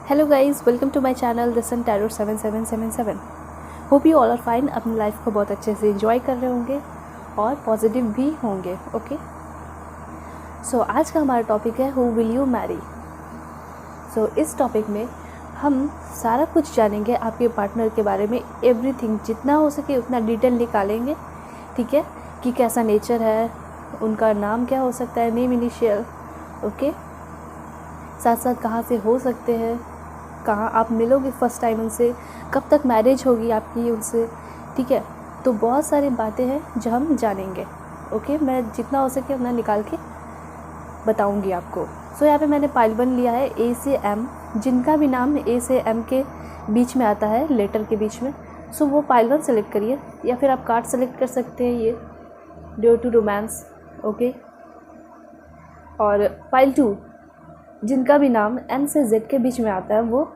Hello guys, welcome to my channel the sun tarot 7777। Hope you all are fine. अपनी life को बहुत अच्छे से एंजॉय कर रहे होंगे और पॉजिटिव भी होंगे। ओके, सो आज का हमारा टॉपिक है हु विल यू मैरी। सो इस टॉपिक में हम सारा कुछ जानेंगे आपके पार्टनर के बारे में। एवरीथिंग, जितना हो सके उतना डिटेल निकालेंगे, ठीक है, कि कैसा नेचर है, उनका नाम क्या हो सकता है, नेम इनिशियल, ओके, साथ साथ कहाँ से हो सकते हैं, कहाँ आप मिलोगे फर्स्ट टाइम उनसे, कब तक मैरिज होगी आपकी उनसे, ठीक है। तो बहुत सारी बातें हैं जो हम जानेंगे। ओके, मैं जितना हो सके उतना निकाल के बताऊंगी आपको। सो यहाँ पे मैंने पाइल 1 लिया है ए से एम, जिनका भी नाम ए से एम के बीच में आता है, लेटर के बीच में। सो वो पाइल 1 सेलेक्ट करिए, या फिर आप कार्ड सेलेक्ट कर सकते हैं, ये ड्यू टू रोमांस। ओके, और पाइल 2 जिनका भी नाम एन से जेड के बीच में आता है, वो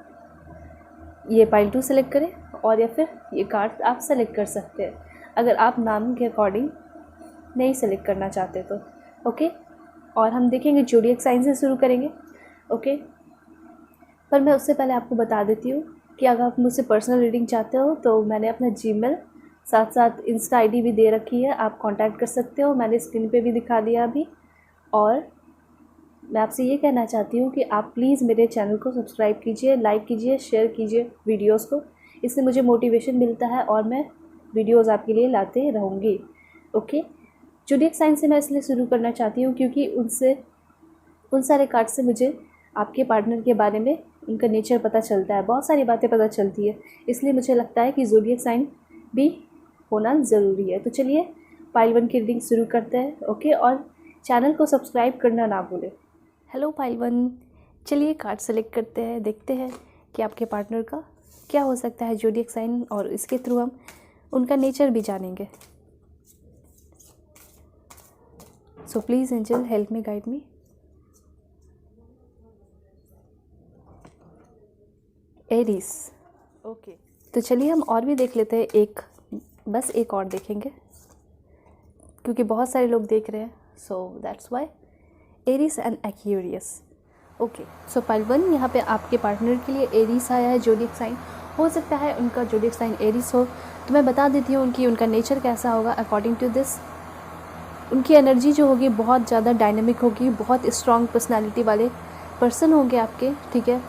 ये पाइल 2 सेलेक्ट करें, और या फिर ये कार्ड आप सेलेक्ट कर सकते हैं अगर आप नाम के अकॉर्डिंग नहीं सेलेक्ट करना चाहते तो। ओके, और हम देखेंगे ज़ोडिएक साइन से शुरू करेंगे। ओके, पर मैं उससे पहले आपको बता देती हूँ कि अगर आप मुझसे पर्सनल रीडिंग चाहते हो तो मैंने अपना जीमेल साथ साथ इंस्टा आईडी भी दे रखी है, आप कांटेक्ट कर सकते हो। मैंने स्क्रीन पे भी दिखा दिया अभी। और मैं आपसे ये कहना चाहती हूँ कि आप प्लीज़ मेरे चैनल को सब्सक्राइब कीजिए, लाइक कीजिए, शेयर कीजिए वीडियोस को। इससे मुझे मोटिवेशन मिलता है और मैं वीडियोस आपके लिए लाते रहूँगी। ओके, ज़ोडिएक साइन से मैं इसलिए शुरू करना चाहती हूँ क्योंकि उन सारे कार्ड से मुझे आपके पार्टनर के बारे में, उनका नेचर पता चलता है, बहुत सारी बातें पता चलती है। इसलिए मुझे लगता है कि ज़ोडिएक साइन भी होना ज़रूरी है। तो चलिए पाइल 1 की रीडिंग शुरू करते हैं। ओके, और चैनल को सब्सक्राइब करना ना भूलें। हेलो पाइल 1, चलिए कार्ड सेलेक्ट करते हैं, देखते हैं कि आपके पार्टनर का क्या हो सकता है ज़ोडिएक साइन, और इसके थ्रू हम उनका नेचर भी जानेंगे। सो please angel help me, guide me. Aries. Okay, तो चलिए हम और भी देख लेते हैं, बस एक और देखेंगे क्योंकि बहुत सारे लोग देख रहे हैं, so that's why. Aries and Aquarius. Okay, so pile 1 यहाँ पे आपके पार्टनर के लिए एरीज आया है ज़ोडिएक साइन। हो सकता है उनका ज़ोडिएक साइन एरीज हो, तो मैं बता देती हूँ उनका नेचर कैसा होगा। अकॉर्डिंग टू दिस, उनकी एनर्जी जो होगी बहुत ज़्यादा डायनेमिक होगी, बहुत स्ट्रॉन्ग पर्सनैलिटी वाले पर्सन होंगे आपके, ठीक है।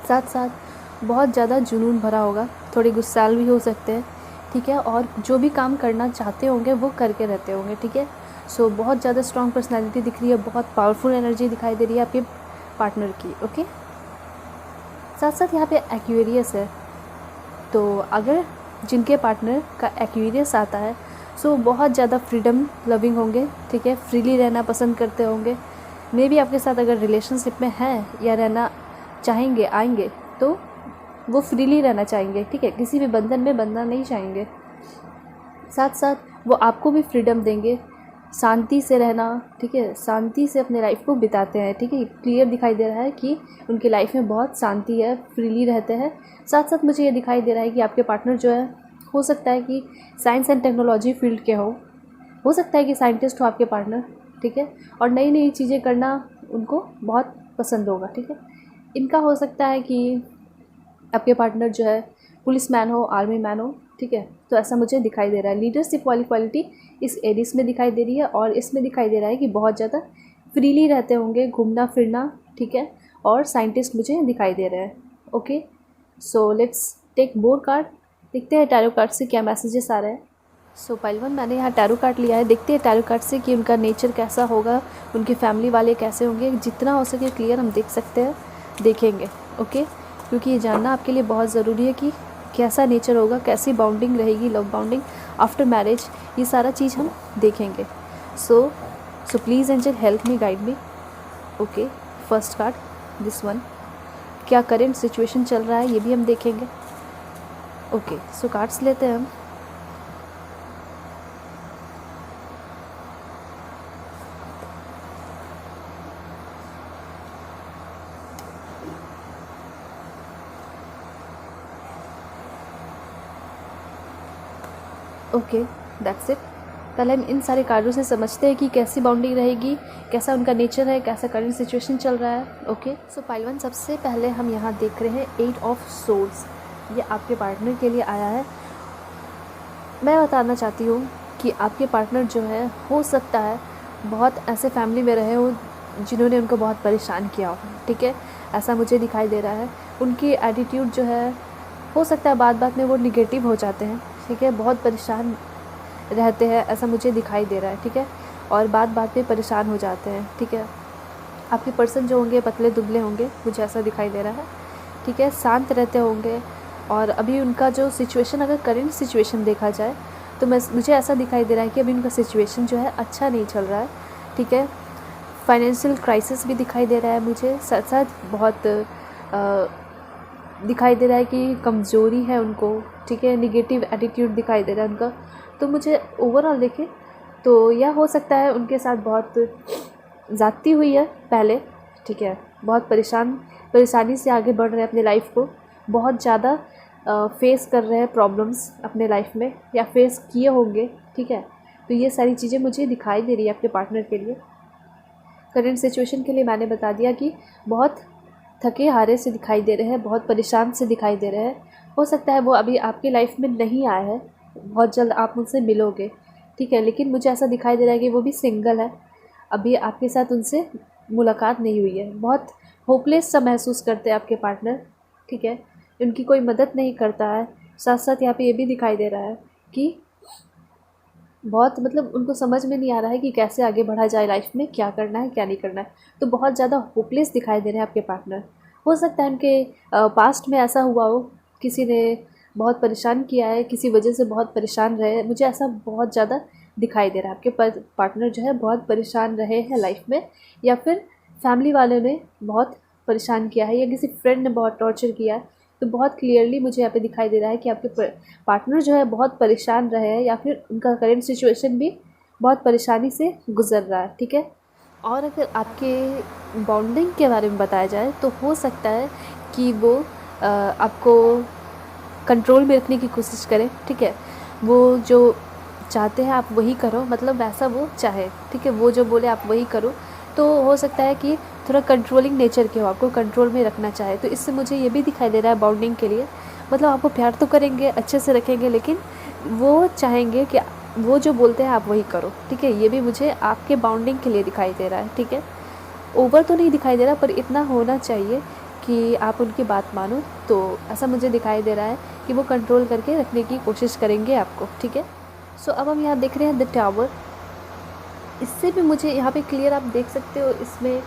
साथ साथ बहुत ज़्यादा जुनून भरा होगा, थोड़े गुस्सैल भी हो सकते हैं, ठीक है, और जो भी काम करना चाहते होंगे वो करके रहते होंगे, ठीक है। सो बहुत ज़्यादा स्ट्रॉन्ग पर्सनैलिटी दिख रही है, बहुत पावरफुल एनर्जी दिखाई दे रही है आपके पार्टनर की। ओके, साथ साथ यहाँ पे एक्वेरियस है, तो अगर जिनके पार्टनर का एक्वेरियस आता है, सो बहुत ज़्यादा फ्रीडम लविंग होंगे, ठीक है, फ्रीली रहना पसंद करते होंगे। मे बी आपके साथ अगर रिलेशनशिप में हैं या रहना चाहेंगे, आएंगे, तो वो फ्रीली रहना चाहेंगे, ठीक है, किसी भी बंधन में बंधना नहीं चाहेंगे। साथ साथ वो आपको भी फ्रीडम देंगे, शांति से रहना, ठीक है, शांति से अपने लाइफ को बिताते हैं, ठीक है। क्लियर दिखाई दे रहा है कि उनकी लाइफ में बहुत शांति है, फ्रीली रहते हैं। साथ साथ मुझे ये दिखाई दे रहा है कि आपके पार्टनर जो है, हो सकता है कि साइंस एंड टेक्नोलॉजी फील्ड के हो सकता है कि साइंटिस्ट हो आपके पार्टनर, ठीक है, और नई नई चीज़ें करना उनको बहुत पसंद होगा, ठीक है। इनका हो सकता है कि आपके पार्टनर जो है पुलिस मैन हो, आर्मी मैन हो, ठीक है, तो ऐसा मुझे दिखाई दे रहा है। लीडरशिप वाली क्वालिटी इस एरिस में दिखाई दे रही है, और इसमें दिखाई दे रहा है कि बहुत ज़्यादा फ्रीली रहते होंगे, घूमना फिरना, ठीक है, और साइंटिस्ट मुझे दिखाई दे रहे हैं। Okay, so let's take more card, देखते हैं टैरो कार्ड से क्या मैसेजेस आ रहे हैं। सो पाइल 1 मैंने यहाँ टैरो कार्ड लिया है, देखते हैं टैरो कार्ड से कि उनका नेचर कैसा होगा, उनकी फैमिली वाले कैसे होंगे। जितना हो सके क्लियर हम देख सकते हैं, देखेंगे। ओके, क्योंकि ये जानना आपके लिए बहुत ज़रूरी है कि कैसा नेचर होगा, कैसी बाउंडिंग रहेगी, लव बाउंडिंग आफ्टर मैरिज, ये सारा चीज़ हम देखेंगे। सो please angel help me, guide me. Okay, first card this one, क्या करेंट सिचुएशन चल रहा है ये भी हम देखेंगे। ओके, सो कार्ड्स लेते हैं हम। Okay, that's it. पहले हम इन सारे कार्डों से समझते हैं कि कैसी बाउंडिंग रहेगी, कैसा उनका नेचर है, कैसा करंट सिचुएशन चल रहा है। ओके, सो पाइल 1 सबसे पहले हम यहाँ देख रहे हैं 8 ऑफ सोर्ड्स। ये आपके पार्टनर के लिए आया है। मैं बताना चाहती हूँ कि आपके पार्टनर जो है हो सकता है बहुत ऐसे फैमिली में रहे हो जिन्होंने उनको बहुत परेशान किया हो, ठीक है, ऐसा मुझे दिखाई दे रहा है। उनकी एटीट्यूड जो है हो सकता है बात बात में वो निगेटिव हो जाते हैं, ठीक है, बहुत परेशान रहते हैं, ऐसा मुझे दिखाई दे रहा है, ठीक है, और बात बात में परेशान हो जाते हैं, ठीक है। आपके पर्सन जो होंगे पतले दुबले होंगे, मुझे ऐसा दिखाई दे रहा है, ठीक है, शांत रहते होंगे। और अभी उनका जो सिचुएशन, अगर करेंट सिचुएशन देखा जाए तो मुझे ऐसा दिखाई दे रहा है कि अभी उनका सिचुएशन जो है अच्छा नहीं चल रहा है, ठीक है। फाइनेंशियल क्राइसिस भी दिखाई दे रहा है मुझे, साथ साथ बहुत दिखाई दे रहा है कि कमज़ोरी है उनको, ठीक है, निगेटिव एटीट्यूड दिखाई दे रहा है उनका। तो मुझे ओवरऑल देखें तो यह हो सकता है उनके साथ बहुत ज़्यादती हुई है पहले, ठीक है, बहुत परेशानी से आगे बढ़ रहे हैं अपने लाइफ को, बहुत ज़्यादा फेस कर रहे हैं प्रॉब्लम्स अपने लाइफ में या फेस किए होंगे, ठीक है। तो ये सारी चीज़ें मुझे दिखाई दे रही है आपके पार्टनर के लिए। करेंट सिचुएशन के लिए मैंने बता दिया कि बहुत थके हारे से दिखाई दे रहे हैं, बहुत परेशान से दिखाई दे रहे हैं। हो सकता है वो अभी आपकी लाइफ में नहीं आए हैं, बहुत जल्द आप उनसे मिलोगे, ठीक है, लेकिन मुझे ऐसा दिखाई दे रहा है कि वो भी सिंगल है, अभी आपके साथ उनसे मुलाकात नहीं हुई है। बहुत होपलेस सा महसूस करते हैं आपके पार्टनर, ठीक है, उनकी कोई मदद नहीं करता है। साथ साथ यहाँ पे ये भी दिखाई दे रहा है कि बहुत मतलब उनको समझ में नहीं आ रहा है कि कैसे आगे बढ़ा जाए लाइफ में, क्या करना है क्या नहीं करना है। तो बहुत ज़्यादा होपलेस दिखाई दे रहे हैं आपके पार्टनर। हो सकता है उनके पास्ट में ऐसा हुआ हो, किसी ने बहुत परेशान किया है, किसी वजह से बहुत परेशान रहे, मुझे ऐसा बहुत ज़्यादा दिखाई दे रहा है। आपके पार्टनर जो है बहुत परेशान रहे हैं लाइफ में, या फिर फैमिली वालों ने बहुत परेशान किया है, या किसी फ्रेंड ने बहुत टॉर्चर किया है। तो बहुत क्लियरली मुझे यहाँ पे दिखाई दे रहा है कि आपके पार्टनर जो है बहुत परेशान रहे हैं, या फिर उनका करेंट सिचुएशन भी बहुत परेशानी से गुजर रहा है, ठीक है। और अगर आपके बॉन्डिंग के बारे में बताया जाए तो हो सकता है कि वो आपको कंट्रोल में रखने की कोशिश करें, ठीक है, वो जो चाहते हैं आप वही करो, मतलब वैसा वो चाहे, ठीक है, वो जो बोले आप वही करो। तो हो सकता है कि थोड़ा कंट्रोलिंग नेचर के हो, आपको कंट्रोल में रखना चाहे। तो इससे मुझे ये भी दिखाई दे रहा है बॉन्डिंग के लिए, मतलब आपको प्यार तो करेंगे, अच्छे से रखेंगे, लेकिन वो चाहेंगे कि वो जो बोलते हैं आप वही करो, ठीक है। ये भी मुझे आपके बॉन्डिंग के लिए दिखाई दे रहा है, ठीक है। ओवर तो नहीं दिखाई दे रहा, पर इतना होना चाहिए कि आप उनकी बात मानो। तो ऐसा मुझे दिखाई दे रहा है कि वो कंट्रोल करके रखने की कोशिश करेंगे आपको, ठीक है। सो अब हम यहाँ देख रहे हैं द टावर। इससे भी मुझे यहाँ पे क्लियर आप देख सकते हो, इसमें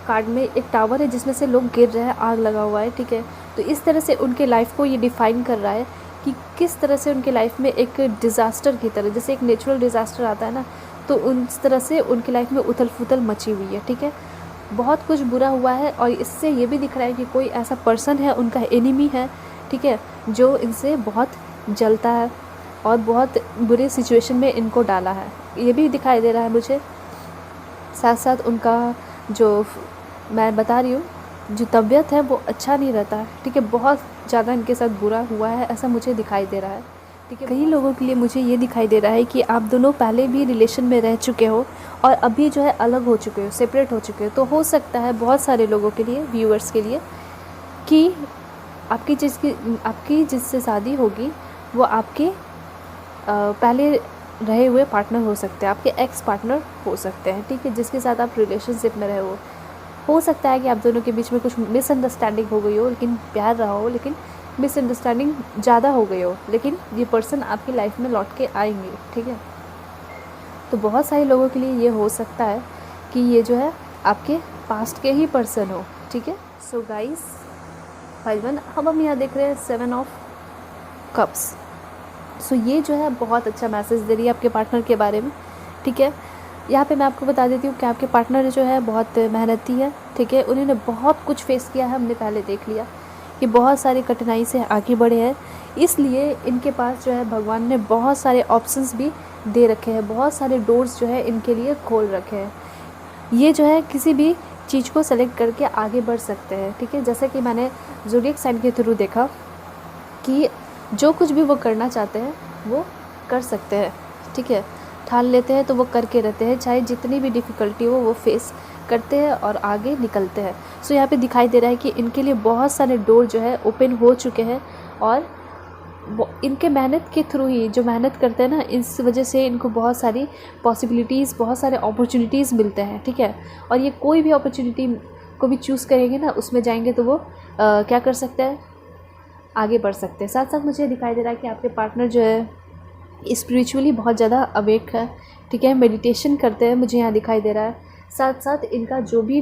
कार्ड में एक टावर है जिसमें से लोग गिर रहे हैं, आग लगा हुआ है, ठीक है। तो इस तरह से उनके लाइफ को ये डिफ़ाइन कर रहा है कि किस तरह से उनके लाइफ में एक डिज़ास्टर की तरह, जैसे एक नेचुरल डिज़ास्टर आता है ना, तो उस तरह से उनकी लाइफ में उथल पुथल मची हुई है, ठीक है। बहुत कुछ बुरा हुआ है, और इससे ये भी दिख रहा है कि कोई ऐसा पर्सन है, उनका एनिमी है, ठीक है, जो इनसे बहुत जलता है और बहुत बुरे सिचुएशन में इनको डाला है, ये भी दिखाई दे रहा है मुझे। साथ साथ उनका जो मैं बता रही हूँ जो तबीयत है वो अच्छा नहीं रहता है, ठीक है, बहुत ज़्यादा इनके साथ बुरा हुआ है, ऐसा मुझे दिखाई दे रहा है, ठीक है। कई लोगों के लिए मुझे ये दिखाई दे रहा है कि आप दोनों पहले भी रिलेशन में रह चुके हो और अभी जो है अलग हो चुके हो, सेपरेट हो चुके हो। तो हो सकता है बहुत सारे लोगों के लिए, व्यूअर्स के लिए, कि आपकी जिससे शादी होगी वो आपके पहले रहे हुए पार्टनर हो सकते हैं, आपके एक्स पार्टनर हो सकते हैं, ठीक है, जिसके साथ आप रिलेशनशिप में रहे हो सकता है कि आप दोनों के बीच में कुछ मिसअंडरस्टैंडिंग हो गई हो, लेकिन प्यार रहा हो, लेकिन मिसअंडरस्टैंडिंग ज़्यादा हो गई हो, लेकिन ये पर्सन आपकी लाइफ में लौट के आएंगे, ठीक है। तो बहुत सारे लोगों के लिए ये हो सकता है कि ये जो है आपके पास्ट के ही पर्सन हो, ठीक है। सो गाइस, 5-1 अब हम यहाँ देख रहे हैं 7 ऑफ कप्स। सो ये जो है बहुत अच्छा मैसेज दे रही है आपके पार्टनर के बारे में, ठीक है। यहाँ पे मैं आपको बता देती हूँ कि आपके पार्टनर जो है बहुत मेहनती है, ठीक है, उन्होंने बहुत कुछ फेस किया है, हमने पहले देख लिया कि बहुत सारी कठिनाई से आगे बढ़े हैं, इसलिए इनके पास जो है भगवान ने बहुत सारे ऑप्शंस भी दे रखे हैं, बहुत सारे डोर्स जो है इनके लिए खोल रखे हैं। ये जो है किसी भी चीज़ को सेलेक्ट करके आगे बढ़ सकते हैं, ठीक है। जैसे कि मैंने ज़ोडिएक साइन के थ्रू देखा कि जो कुछ भी वो करना चाहते हैं वो कर सकते हैं, ठीक है। ठान लेते हैं तो वो करके रहते हैं, चाहे जितनी भी डिफ़िकल्टी हो वो फेस करते हैं और आगे निकलते हैं। सो यहाँ पे दिखाई दे रहा है कि इनके लिए बहुत सारे डोर जो है ओपन हो चुके हैं और इनके मेहनत के थ्रू ही, जो मेहनत करते हैं ना, इस वजह से इनको बहुत सारी पॉसिबिलिटीज़, बहुत सारे अपॉर्चुनिटीज़ मिलते हैं, ठीक है। और ये कोई भी अपॉर्चुनिटी को भी चूज़ करेंगे ना, उसमें जाएंगे तो वो क्या कर सकते हैं, आगे बढ़ सकते हैं। साथ साथ मुझे दिखाई दे रहा है कि आपके पार्टनर जो है स्पिरिचुअली बहुत ज़्यादा अवेक है, ठीक है, मेडिटेशन करते हैं, मुझे यहाँ दिखाई दे रहा है। साथ साथ इनका जो भी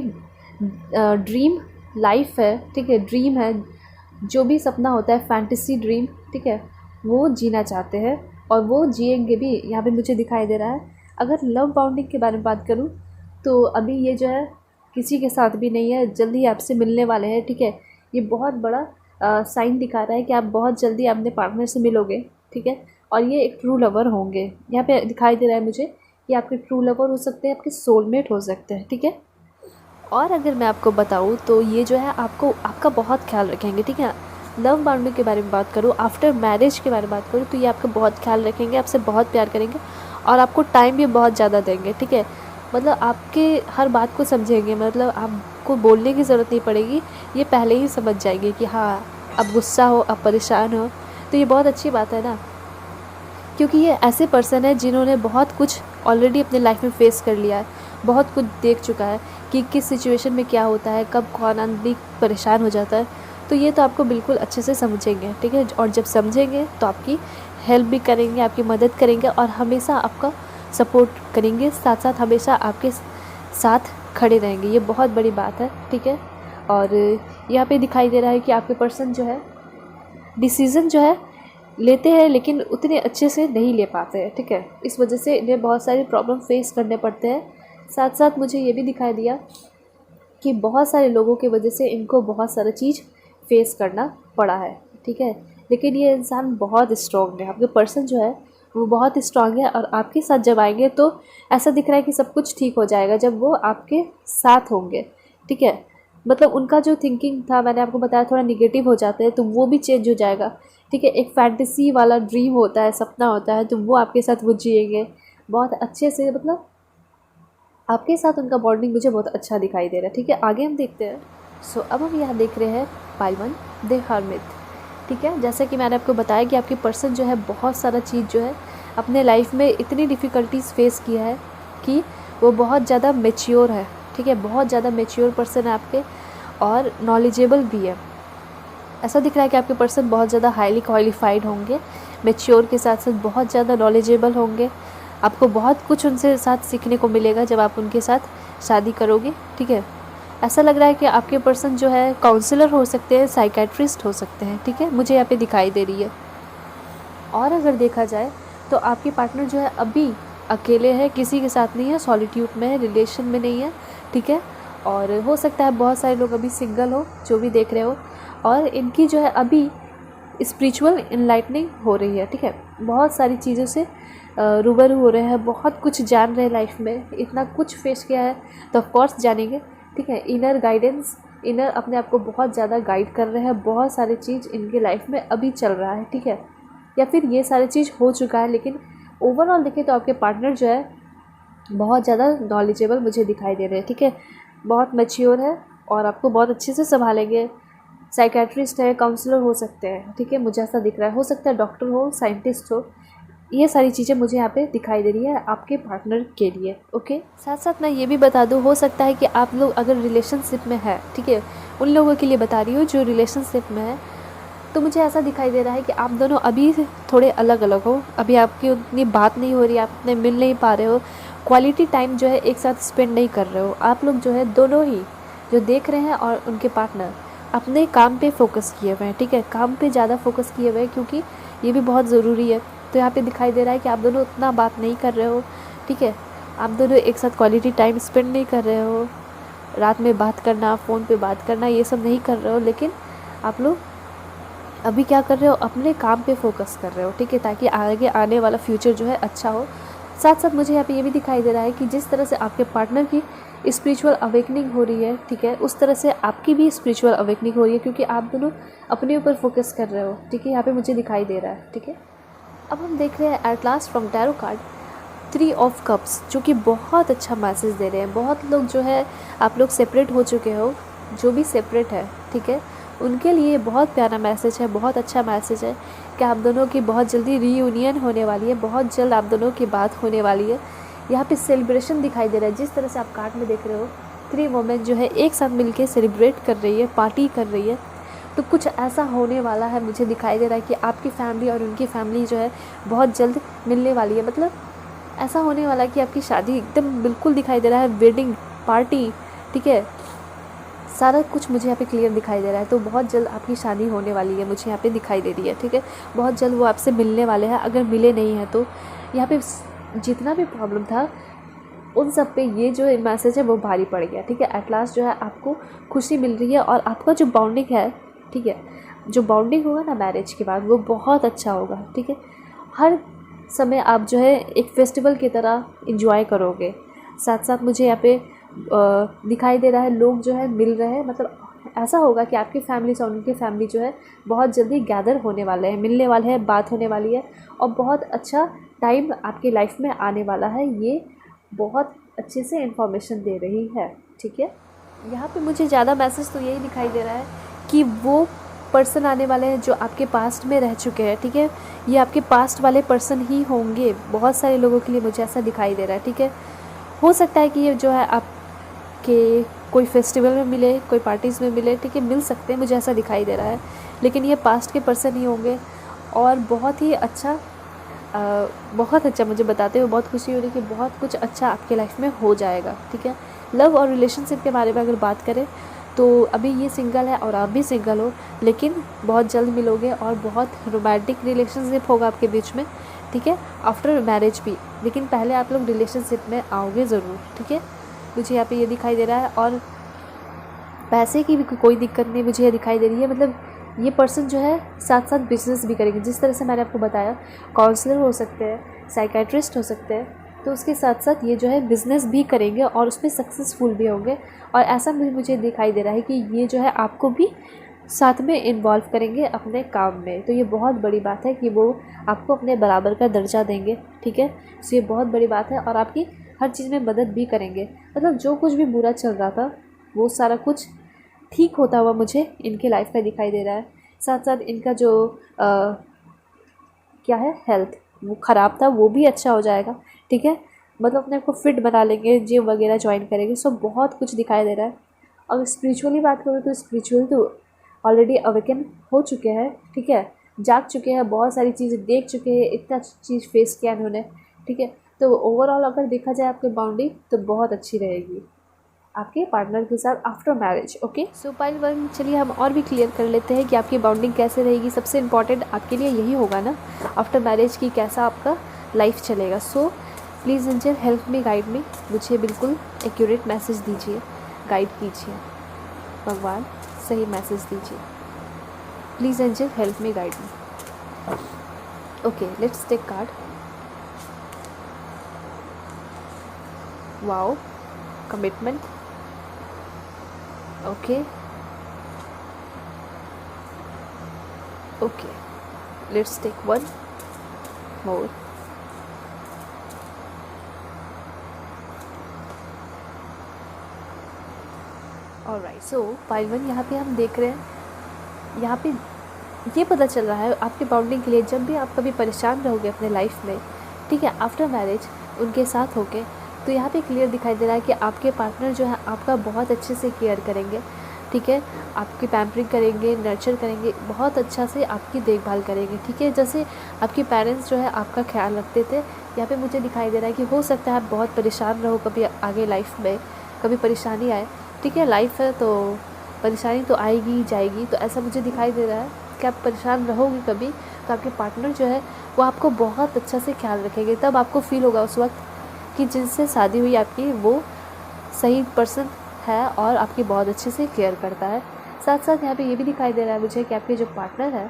ड्रीम लाइफ है, ठीक है, ड्रीम है, जो भी सपना होता है, फैंटेसी ड्रीम, ठीक है, वो जीना चाहते हैं और वो जिएंगे भी, यहाँ पे मुझे दिखाई दे रहा है। अगर लव बाउंडिंग के बारे में बात करूँ तो अभी ये जो है किसी के साथ भी नहीं है, जल्दी आपसे मिलने वाले हैं, ठीक है। ये बहुत बड़ा साइन दिखा रहा है कि आप बहुत जल्दी अपने पार्टनर से मिलोगे, ठीक है, और ये एक ट्रू लवर होंगे। यहाँ पे दिखाई दे रहा है मुझे कि आपके ट्रू लवर हो सकते हैं, आपके सोलमेट हो सकते हैं, ठीक है। और अगर मैं आपको बताऊँ तो ये जो है आपका बहुत ख्याल रखेंगे, ठीक है। लव बाउंडिंग के बारे में बात करूँ, आफ्टर मैरिज के बारे में बात करूँ तो ये आपका बहुत ख्याल रखेंगे, आपसे बहुत प्यार करेंगे और आपको टाइम भी बहुत ज़्यादा देंगे, ठीक है। मतलब आपके हर बात को समझेंगे, मतलब आपको बोलने की ज़रूरत नहीं पड़ेगी, ये पहले ही समझ जाएंगे कि हाँ अब गुस्सा हो, अब परेशान हो। तो ये बहुत अच्छी बात है ना, क्योंकि ये ऐसे पर्सन है जिन्होंने बहुत कुछ ऑलरेडी अपने लाइफ में फेस कर लिया है, बहुत कुछ देख चुका है कि किस सिचुएशन में क्या होता है, कब कौन आदमी परेशान हो जाता है। तो ये तो आपको बिल्कुल अच्छे से समझेंगे, ठीक है। और जब समझेंगे तो आपकी हेल्प भी करेंगे, आपकी मदद करेंगे और हमेशा आपका सपोर्ट करेंगे, साथ साथ हमेशा आपके साथ खड़े रहेंगे। ये बहुत बड़ी बात है, ठीक है। और यहाँ पे दिखाई दे रहा है कि आपके पर्सन जो है डिसीज़न जो है लेते हैं लेकिन उतने अच्छे से नहीं ले पाते हैं, ठीक है। इस वजह से इन्हें बहुत सारे प्रॉब्लम फेस करने पड़ते हैं। साथ साथ मुझे ये भी दिखाई दिया कि बहुत सारे लोगों की वजह से इनको बहुत सारा चीज़ फेस करना पड़ा है, ठीक है। लेकिन ये इंसान बहुत स्ट्रॉन्ग है, आपके पर्सन जो है वो बहुत स्ट्रॉन्ग है और आपके साथ जब आएंगे तो ऐसा दिख रहा है कि सब कुछ ठीक हो जाएगा जब वो आपके साथ होंगे, ठीक है। मतलब उनका जो थिंकिंग था, मैंने आपको बताया थोड़ा निगेटिव हो जाता है, तो वो भी चेंज हो जाएगा, ठीक है। एक फैंटेसी वाला ड्रीम होता है, सपना होता है, तो वो आपके साथ वो जिएंगे बहुत अच्छे से। मतलब आपके साथ उनका बॉन्डिंग मुझे बहुत अच्छा दिखाई दे रहा है, ठीक है। आगे हम देखते हैं। सो अब हम यहाँ देख रहे हैं पाइल 1 द हर्मिट, ठीक है। जैसे कि मैंने आपको बताया कि आपकी पर्सन जो है बहुत सारा चीज़ जो है अपने लाइफ में इतनी डिफ़िकल्टीज फेस किया है कि वो बहुत ज़्यादा मैच्योर है, ठीक है। बहुत ज़्यादा मैच्योर पर्सन है आपके और नॉलेजेबल भी है। ऐसा दिख रहा है कि आपके पर्सन बहुत ज़्यादा हाईली क्वालिफाइड होंगे, मैच्योर के साथ साथ बहुत ज़्यादा नॉलेजेबल होंगे। आपको बहुत कुछ उनसे साथ सीखने को मिलेगा जब आप उनके साथ शादी करोगे, ठीक है। ऐसा लग रहा है कि आपके पर्सन जो है काउंसलर हो सकते हैं, साइकेट्रिस्ट हो सकते हैं, ठीक है, मुझे यहाँ पे दिखाई दे रही है। और अगर देखा जाए तो आपके पार्टनर जो है अभी अकेले है, किसी के साथ नहीं है, सॉलिट्यूड में है, रिलेशन में नहीं है, ठीक है। और हो सकता है बहुत सारे लोग अभी सिंगल हो जो भी देख रहे हो, और इनकी जो है अभी स्पिरिचुअल इनलाइटनिंग हो रही है, ठीक है। बहुत सारी चीज़ों से रूबरू हो रहे हैं, बहुत कुछ जान रहे हैं लाइफ में, इतना कुछ फेस किया है तो ऑफकोर्स जानेंगे, ठीक है। इनर गाइडेंस, इनर अपने आप को बहुत ज़्यादा गाइड कर रहे हैं, बहुत सारी चीज़ इनके लाइफ में अभी चल रहा है, ठीक है, या फिर ये सारी चीज़ हो चुका है। लेकिन ओवरऑल देखें तो आपके पार्टनर जो है बहुत ज़्यादा नॉलेजेबल मुझे दिखाई दे रहे हैं, ठीक है। बहुत मैच्योर है और आपको बहुत अच्छे से संभालेंगे। साइकेट्रिस्ट है, काउंसलर हो सकते हैं, ठीक है, मुझे ऐसा दिख रहा है। हो सकता है डॉक्टर हो, साइंटिस्ट हो, ये सारी चीज़ें मुझे यहाँ पे दिखाई दे रही है आपके पार्टनर के लिए, ओके। साथ साथ मैं ये भी बता दूँ, हो सकता है कि आप लोग अगर रिलेशनशिप में है, ठीक है, उन लोगों के लिए बता रही हूँ जो रिलेशनशिप में है, तो मुझे ऐसा दिखाई दे रहा है कि आप दोनों अभी थोड़े अलग अलग हो, अभी आपकी उतनी बात नहीं हो रही, आप उतने मिल नहीं पा रहे हो, क्वालिटी टाइम जो है एक साथ स्पेंड नहीं कर रहे हो। आप लोग जो है दोनों ही जो देख रहे हैं और उनके पार्टनर अपने काम पे फोकस किए हुए हैं, ठीक है, काम पे ज़्यादा फोकस किए हुए हैं क्योंकि ये भी बहुत ज़रूरी है। तो यहाँ पे दिखाई दे रहा है कि आप दोनों उतना बात नहीं कर रहे हो, ठीक है, आप दोनों एक साथ क्वालिटी टाइम स्पेंड नहीं कर रहे हो, रात में बात करना, फ़ोन पे बात करना, ये सब नहीं कर रहे हो। लेकिन आप लोग अभी क्या कर रहे हो, अपने काम पे फोकस कर रहे हो, ठीक है, ताकि आगे आने वाला फ्यूचर जो है अच्छा हो। साथ साथ मुझे यहाँ पे ये भी दिखाई दे रहा है कि जिस तरह से आपके पार्टनर की स्पिरिचुअल अवेकनिंग हो रही है, ठीक है, उस तरह से आपकी भी स्पिरिचुअल अवेकनिंग हो रही है क्योंकि आप दोनों अपने ऊपर फोकस कर रहे हो, ठीक है, यहाँ पे मुझे दिखाई दे रहा है, ठीक है। अब हम देख रहे हैं at last from tarot card 3 of cups, जो कि बहुत अच्छा मैसेज दे रहे हैं। बहुत लोग जो है, आप लोग सेपरेट हो चुके हो, जो भी सेपरेट है, ठीक है, उनके लिए बहुत प्यारा मैसेज है, बहुत अच्छा मैसेज है कि आप दोनों की बहुत जल्दी रीयूनियन होने वाली है, बहुत जल्द आप दोनों की बात होने वाली है। यहाँ पे सेलिब्रेशन दिखाई दे रहा है, जिस तरह से आप कार्ड में देख रहे हो 3 वुमेन जो है एक साथ मिलके सेलिब्रेट कर रही है, पार्टी कर रही है। तो कुछ ऐसा होने वाला है, मुझे दिखाई दे रहा है कि आपकी फैमिली और उनकी फैमिली जो है बहुत जल्द मिलने वाली है। मतलब ऐसा होने वाला है कि आपकी शादी एकदम बिल्कुल दिखाई दे रहा है, वेडिंग पार्टी, ठीक है, सारा कुछ मुझे यहाँ पे क्लियर दिखाई दे रहा है। तो बहुत जल्द आपकी शादी होने वाली है, मुझे यहाँ पे दिखाई दे रही है, ठीक है। बहुत जल्द वो आपसे मिलने वाले हैं, अगर मिले नहीं हैं तो यहाँ पे जितना भी प्रॉब्लम था उन सब पे ये जो मैसेज है वो भारी पड़ गया, ठीक है। एट लास्ट जो है आपको खुशी मिल रही है और आपका जो बॉन्डिंग है, ठीक है, जो बॉन्डिंग होगा ना मैरिज के बाद वो बहुत अच्छा होगा, ठीक है। हर समय आप जो है एक फेस्टिवल की तरह इंजॉय करोगे। साथ साथ मुझे यहाँ पे दिखाई दे रहा है लोग जो है मिल रहे हैं, मतलब ऐसा होगा कि आपकी फैमिली से उनकी फैमिली जो है बहुत जल्दी गैदर होने वाले हैं, मिलने वाले हैं, बात होने वाली है और बहुत अच्छा टाइम आपकी लाइफ में आने वाला है। ये बहुत अच्छे से इन्फॉर्मेशन दे रही है, ठीक है। यहाँ पे मुझे ज़्यादा मैसेज तो यही दिखाई दे रहा है कि वो पर्सन आने वाले हैं जो आपके पास्ट में रह चुके हैं, ठीक है। ये आपके पास्ट वाले पर्सन ही होंगे, बहुत सारे लोगों के लिए मुझे ऐसा दिखाई दे रहा है, ठीक है। हो सकता है कि ये जो है आपके कोई फेस्टिवल में मिले, कोई पार्टीज़ में मिले, ठीक है, मिल सकते हैं, मुझे ऐसा दिखाई दे रहा है। लेकिन ये पास्ट के पर्सन ही होंगे और बहुत ही अच्छा बहुत अच्छा, मुझे बताते हुए बहुत खुशी हो रही है कि बहुत कुछ अच्छा आपके लाइफ में हो जाएगा, ठीक है। लव और रिलेशनशिप के बारे में अगर बात करें तो अभी ये सिंगल है और आप भी सिंगल हो, लेकिन बहुत जल्द मिलोगे और बहुत रोमांटिक रिलेशनशिप होगा आपके बीच में, ठीक है, आफ्टर मैरिज भी। लेकिन पहले आप लोग रिलेशनशिप में आओगे ज़रूर, ठीक है। मुझे यहाँ पे ये दिखाई दे रहा है और पैसे की भी कोई दिक्कत नहीं मुझे ये दिखाई दे रही है। मतलब ये पर्सन जो है साथ साथ बिजनेस भी करेंगे, जिस तरह से मैंने आपको बताया, काउंसलर हो सकते हैं, साइकेट्रिस्ट हो सकते हैं, तो उसके साथ साथ ये जो है बिज़नेस भी करेंगे और उसमें सक्सेसफुल भी होंगे। और ऐसा भी मुझे दिखाई दे रहा है कि ये जो है आपको भी साथ में इन्वॉल्व करेंगे अपने काम में। तो ये बहुत बड़ी बात है कि वो आपको अपने बराबर का दर्जा देंगे, ठीक है। तो ये बहुत बड़ी बात है और आपकी हर चीज़ में मदद भी करेंगे। मतलब जो कुछ भी बुरा चल रहा था वो सारा कुछ ठीक होता हुआ मुझे इनके लाइफ में दिखाई दे रहा है। साथ साथ इनका जो क्या है हेल्थ, वो ख़राब था, वो भी अच्छा हो जाएगा, ठीक है। मतलब अपने आप को फिट बना लेंगे, जिम वगैरह ज्वाइन करेंगे, सो बहुत कुछ दिखाई दे रहा है। अगर स्पिरिचुअली बात करूँ तो स्पिरिचुअल तो ऑलरेडी अवेकन हो चुके हैं, ठीक है, जाग चुके हैं, बहुत सारी चीज़ें देख चुके हैं, इतना चीज़ फेस किया इन्होंने, ठीक है। तो ओवरऑल अगर देखा जाए आपकी बाउंडिंग तो बहुत अच्छी रहेगी आपके पार्टनर के साथ after marriage, okay. So pile 1, चलिए हम और भी क्लियर कर लेते हैं कि आपकी बाउंडिंग कैसे रहेगी। सबसे इम्पॉर्टेंट आपके लिए यही होगा ना आफ्टर मैरिज की कैसा आपका लाइफ चलेगा। सो please angel help me, guide मी, मुझे बिल्कुल एक्यूरेट मैसेज दीजिए, गाइड कीजिए, भगवान सही मैसेज दीजिए, please angel help me, guide me. Okay, let's take card. Wow, commitment, okay, okay, let's take one more. Alright, so pile 1 यहाँ पे हम देख रहे हैं, यहाँ पे ये पता चल रहा है आपके बाउंडिंग के लिए, जब भी आप कभी परेशान रहोगे अपने लाइफ में, ठीक है, आफ्टर मैरिज उनके साथ होके, तो यहाँ पे क्लियर दिखाई दे रहा है कि आपके पार्टनर जो है आपका बहुत अच्छे से केयर करेंगे, ठीक है, आपकी पैम्परिंग करेंगे, नर्चर करेंगे, बहुत अच्छा से आपकी देखभाल करेंगे, ठीक है। जैसे आपके पेरेंट्स जो है आपका ख्याल रखते थे, यहाँ पे मुझे दिखाई दे रहा है कि हो सकता है आप बहुत परेशान रहो कभी आगे लाइफ में, कभी परेशानी आए, ठीक है, लाइफ है तो परेशानी तो आएगी ही जाएगी। तो ऐसा मुझे दिखाई दे रहा है कि आप परेशान रहोगे कभी, तो आपके पार्टनर जो है वो आपको बहुत अच्छा से ख्याल रखेंगे। तब आपको फील होगा उस वक्त कि जिनसे शादी हुई आपकी वो सही पर्सन है और आपकी बहुत अच्छे से केयर करता है। साथ साथ यहाँ पे ये भी दिखाई दे रहा है मुझे कि आपके जो पार्टनर है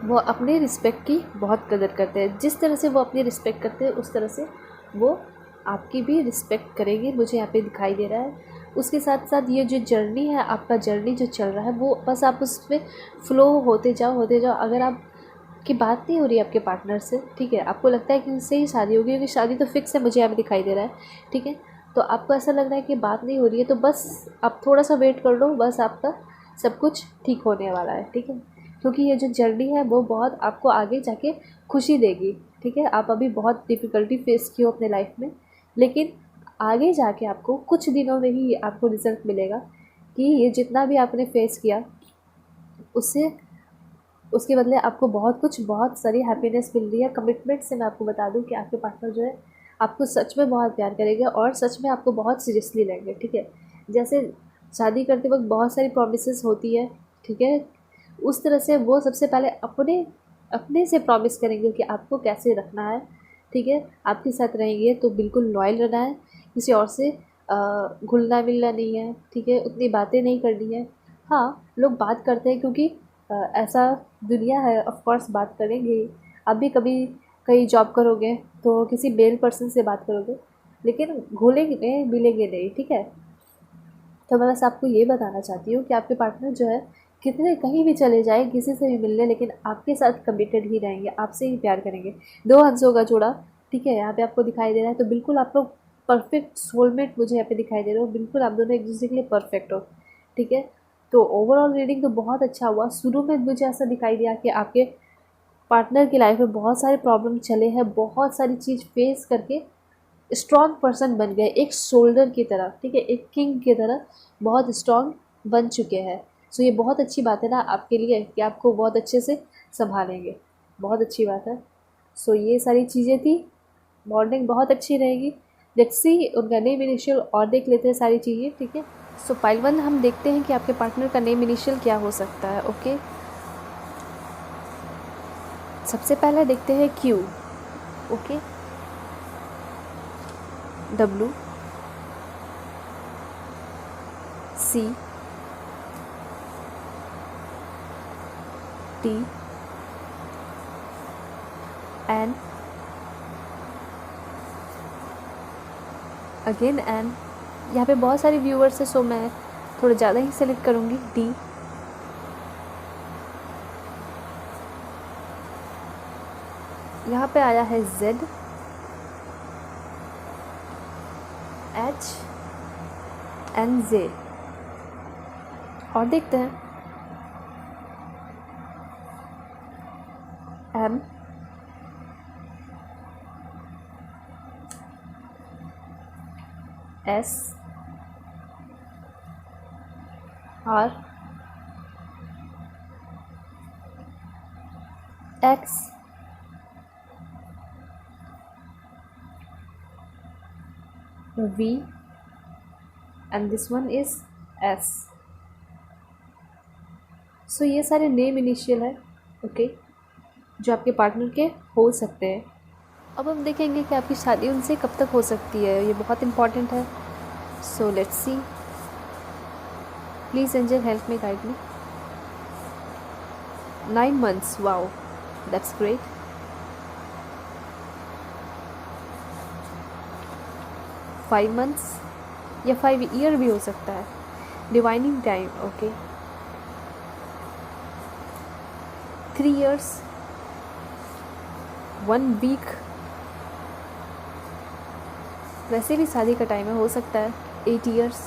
वो अपने रिस्पेक्ट की बहुत कदर करते हैं। जिस तरह से वो अपनी रिस्पेक्ट करते हैं उस तरह से वो आपकी भी रिस्पेक्ट करेंगे, मुझे यहाँ पे दिखाई दे रहा है। उसके साथ साथ ये जो जर्नी है, आपका जर्नी जो चल रहा है, वो बस आप उस पर फ्लो होते जाओ। अगर आप कि बात नहीं हो रही है आपके पार्टनर से, ठीक है, आपको लगता है कि उससे ही शादी होगी क्योंकि शादी तो फिक्स है, मुझे यहाँ पे दिखाई दे रहा है, ठीक है, तो आपको ऐसा लग रहा है कि बात नहीं हो रही है, तो बस आप थोड़ा सा वेट कर लो, बस आपका सब कुछ ठीक होने वाला है, ठीक है, क्योंकि ये जो जर्नी है वो बहुत आपको आगे जाके खुशी देगी, ठीक है। आप अभी बहुत डिफ़िकल्टी फेस की हो अपने लाइफ में, लेकिन आगे जाके आपको कुछ दिनों में ही आपको रिज़ल्ट मिलेगा कि ये जितना भी आपने फेस किया उससे उसके बदले आपको बहुत सारी हैप्पीनेस मिल रही है। कमिटमेंट से मैं आपको बता दूं कि आपके पार्टनर जो है आपको सच में बहुत प्यार करेंगे और सच में आपको बहुत सीरियसली लेंगे, ठीक है। जैसे शादी करते वक्त बहुत सारी प्रॉमिसेस होती है, ठीक है, उस तरह से वो सबसे पहले अपने अपने से प्रॉमिस करेंगे कि आपको कैसे रखना है, ठीक है, आपके साथ रहेंगे तो बिल्कुल लॉयल रहना है, किसी और से घुलना मिलना नहीं है, ठीक है, उतनी बातें नहीं करनी है। हाँ, लोग बात करते हैं क्योंकि ऐसा दुनिया है, ऑफ कोर्स बात करेंगे ही। आप भी कभी कहीं जॉब करोगे तो किसी मेल पर्सन से बात करोगे, लेकिन घुलेंगे मिलेंगे नहीं, ठीक है। तो मैं बस आपको ये बताना चाहती हूँ कि आपके पार्टनर जो है कितने कहीं भी चले जाए, किसी से भी मिलने, लेकिन आपके साथ कमिटेड ही रहेंगे, आपसे ही प्यार करेंगे। दो हंसों का जोड़ा, ठीक है, यहाँ पे आपको दिखाई दे रहा है, तो बिल्कुल आप लोग परफेक्ट सोलमेट मुझे यहाँ पे दिखाई दे रहे हो, बिल्कुल आप दोनों एक दूसरे के लिए परफेक्ट हो, ठीक है। तो ओवरऑल रीडिंग तो बहुत अच्छा हुआ। शुरू में मुझे ऐसा दिखाई दिया कि आपके पार्टनर की लाइफ में बहुत सारे प्रॉब्लम चले हैं, बहुत सारी चीज़ फेस करके स्ट्रॉन्ग पर्सन बन गए, एक शोल्डर की तरह, ठीक है, एक किंग की तरह बहुत स्ट्रॉन्ग बन चुके हैं। सो ये बहुत अच्छी बात है ना आपके लिए कि आपको बहुत अच्छे से संभालेंगे, बहुत अच्छी बात है। सो ये सारी चीज़ें थी, बॉन्डिंग बहुत अच्छी रहेगी। लेट्स सी उनका नेम इनिशियल और देख लेते हैं सारी चीज़ें, ठीक है। सो पाइल 1 हम देखते हैं कि आपके पार्टनर का नेम इनिशियल क्या हो सकता है, ओके। सबसे पहले देखते हैं Q, okay, W, C, T, N, again an. यहाँ पे बहुत सारे व्यूअर्स हैं, सो मैं थोड़ा ज़्यादा ही सेलेक्ट करूँगी, डी, यहाँ पे आया है जेड, एच, एन, जे। और देखते हैं M, S, R, X, V, and this one is S. So ये सारे नेम इनिशियल है, ओके, जो आपके पार्टनर के हो सकते हैं। अब हम देखेंगे कि आपकी शादी उनसे कब तक हो सकती है, ये बहुत इंपॉर्टेंट है। सो let's C, please angel help me, guide me. 9 months, wow, that's great. 5 months या 5 year भी हो सकता है, divining time, okay. 3 years, 1 week, वैसे भी शादी का टाइम है, हो सकता है 8 years,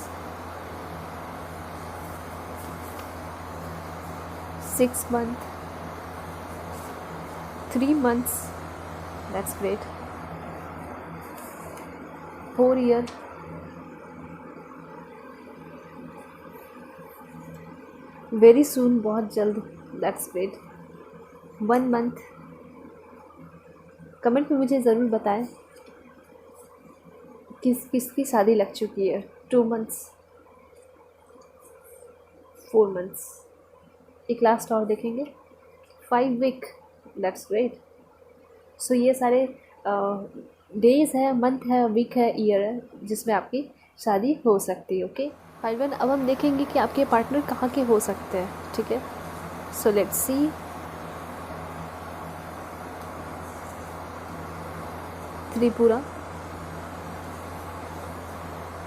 6 month, 3 months, that's great, 4 year, very soon, बहुत जल्द, दैट्स ग्रेट, 1 month। कमेंट में मुझे ज़रूर बताएं किसकी शादी लग चुकी है। 2 months, 4 months, एक लास्ट और देखेंगे, 5 week, दैट्स ग्रेट। सो ये सारे डेज़ है, मंथ है, वीक है, ईयर है जिसमें आपकी शादी हो सकती है, ओके। फाइल 1 अब हम देखेंगे कि आपके पार्टनर कहाँ के हो सकते हैं, ठीक है। सो let's C, Tripura,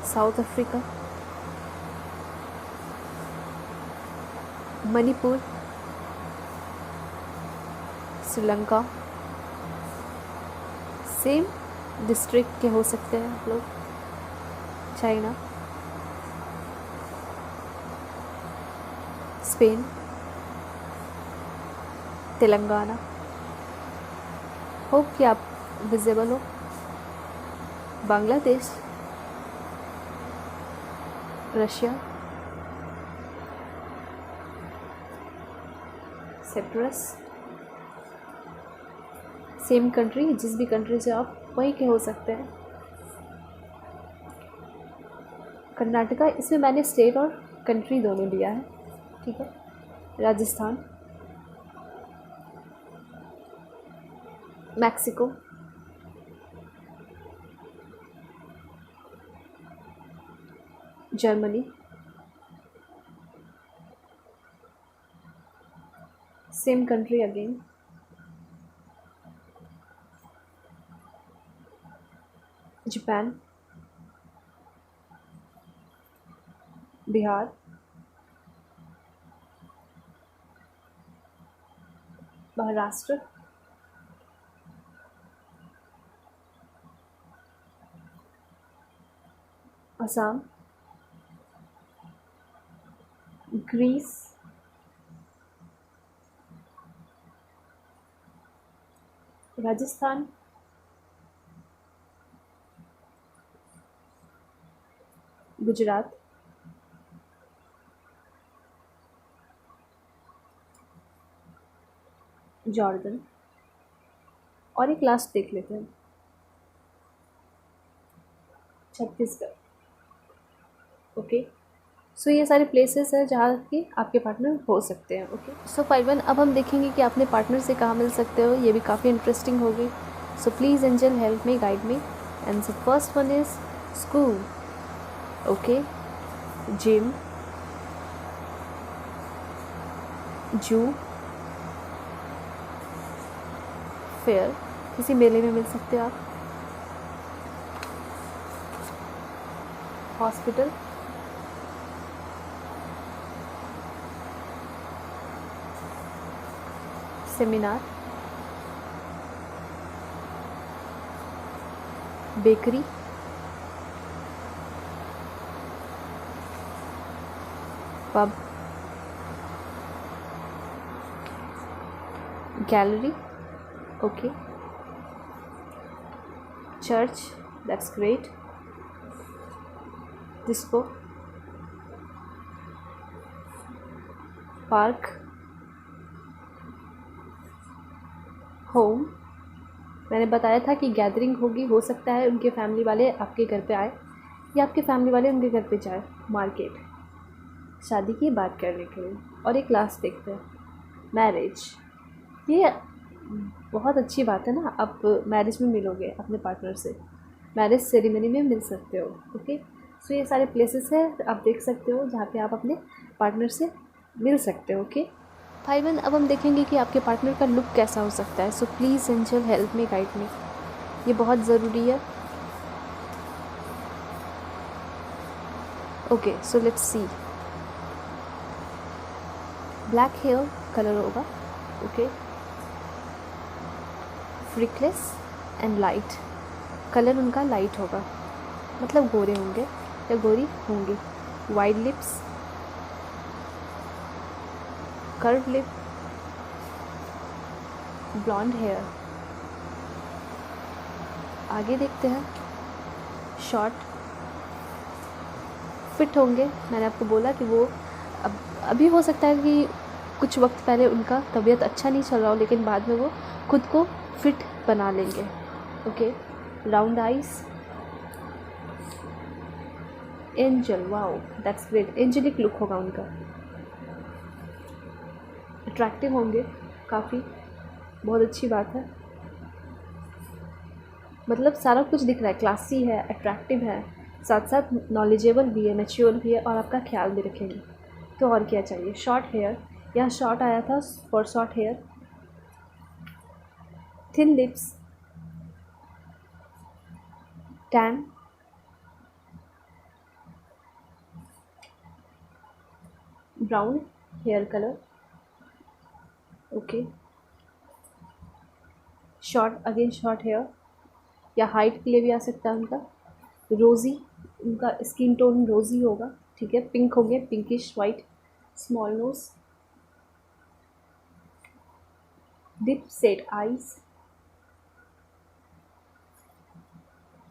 south Africa, Manipur, Sri Lanka, same district के हो सकते हैं आप लोग। China, Spain, Telangana. होप कि आप विजिबल हो। Bangladesh, Russia, Cyprus, same country, जिस भी कंट्री से आप वहीं के हो सकते हैं। कर्नाटका, इसमें मैंने स्टेट और कंट्री दोनों लिया है, ठीक है। Rajasthan, Mexico, Germany, same country again, Japan, Bihar, Maharashtra, Assam, Greece, Rajasthan, Gujarat, Jordan, और एक लास्ट देख लेते हैं, छत्तीसगढ़। ओके, सो ये सारे प्लेसेस हैं जहाँ के आपके पार्टनर हो सकते हैं। ओके, सो पाइवन, अब हम देखेंगे कि अपने पार्टनर से कहाँ मिल सकते हो। ये भी काफ़ी इंटरेस्टिंग होगी। सो please angel help me, guide me. And the first one is school, okay, gym, जू, फेयर, किसी मेले में मिल सकते हो आप, hospital, seminar, bakery, pub, gallery, okay, church, that's great, disco, park, home, मैंने बताया था कि गैदरिंग होगी, हो सकता है उनके फैमिली वाले आपके घर पे आए या आपके फैमिली वाले उनके घर पे जाए। मार्केट, शादी की बात करने के लिए। और एक लास्ट देखते हैं, मैरिज। ये बहुत अच्छी बात है ना, आप मैरिज में मिलोगे अपने पार्टनर से, मैरिज सेरेमनी में मिल सकते हो। ओके, सो ये सारे प्लेसेस हैं आप देख सकते हो जहाँ पे आप अपने पार्टनर से मिल सकते हो। ओके फाइवन, अब हम देखेंगे कि आपके पार्टनर का लुक कैसा हो सकता है। So please angel help me, guide me, ये बहुत ज़रूरी है। Okay, so let's see. Black hair colour होगा, okay, freckles and light, colour उनका लाइट होगा, मतलब गोरे होंगे या गोरी होंगी। Wide lips, curve lip, blonde hair. आगे देखते हैं, शॉर्ट, फिट होंगे। मैंने आपको बोला कि वो अभी हो सकता है कि कुछ वक्त पहले उनका तबीयत अच्छा नहीं चल रहा हो, लेकिन बाद में वो खुद को फिट बना लेंगे। Okay, round eyes, angel, wow that's great, angelic look होगा उनका। अट्रैक्टिव होंगे काफ़ी, बहुत अच्छी बात है। मतलब सारा कुछ दिख रहा है, क्लासी है, अट्रैक्टिव है, साथ साथ नॉलेजेबल भी है, मैच्योर भी है, और आपका ख्याल भी रखेंगे। तो और क्या चाहिए। शॉर्ट हेयर, यहाँ शॉर्ट आया था for short hair. Thin lips, tan, brown hair colour, okay, short hair या हाइट के लिए भी आ सकता है उनका। रोज़ी, उनका स्किन टोन रोज़ी होगा, ठीक है। पिंक होंगे, pinkish white. Small nose, deep set eyes,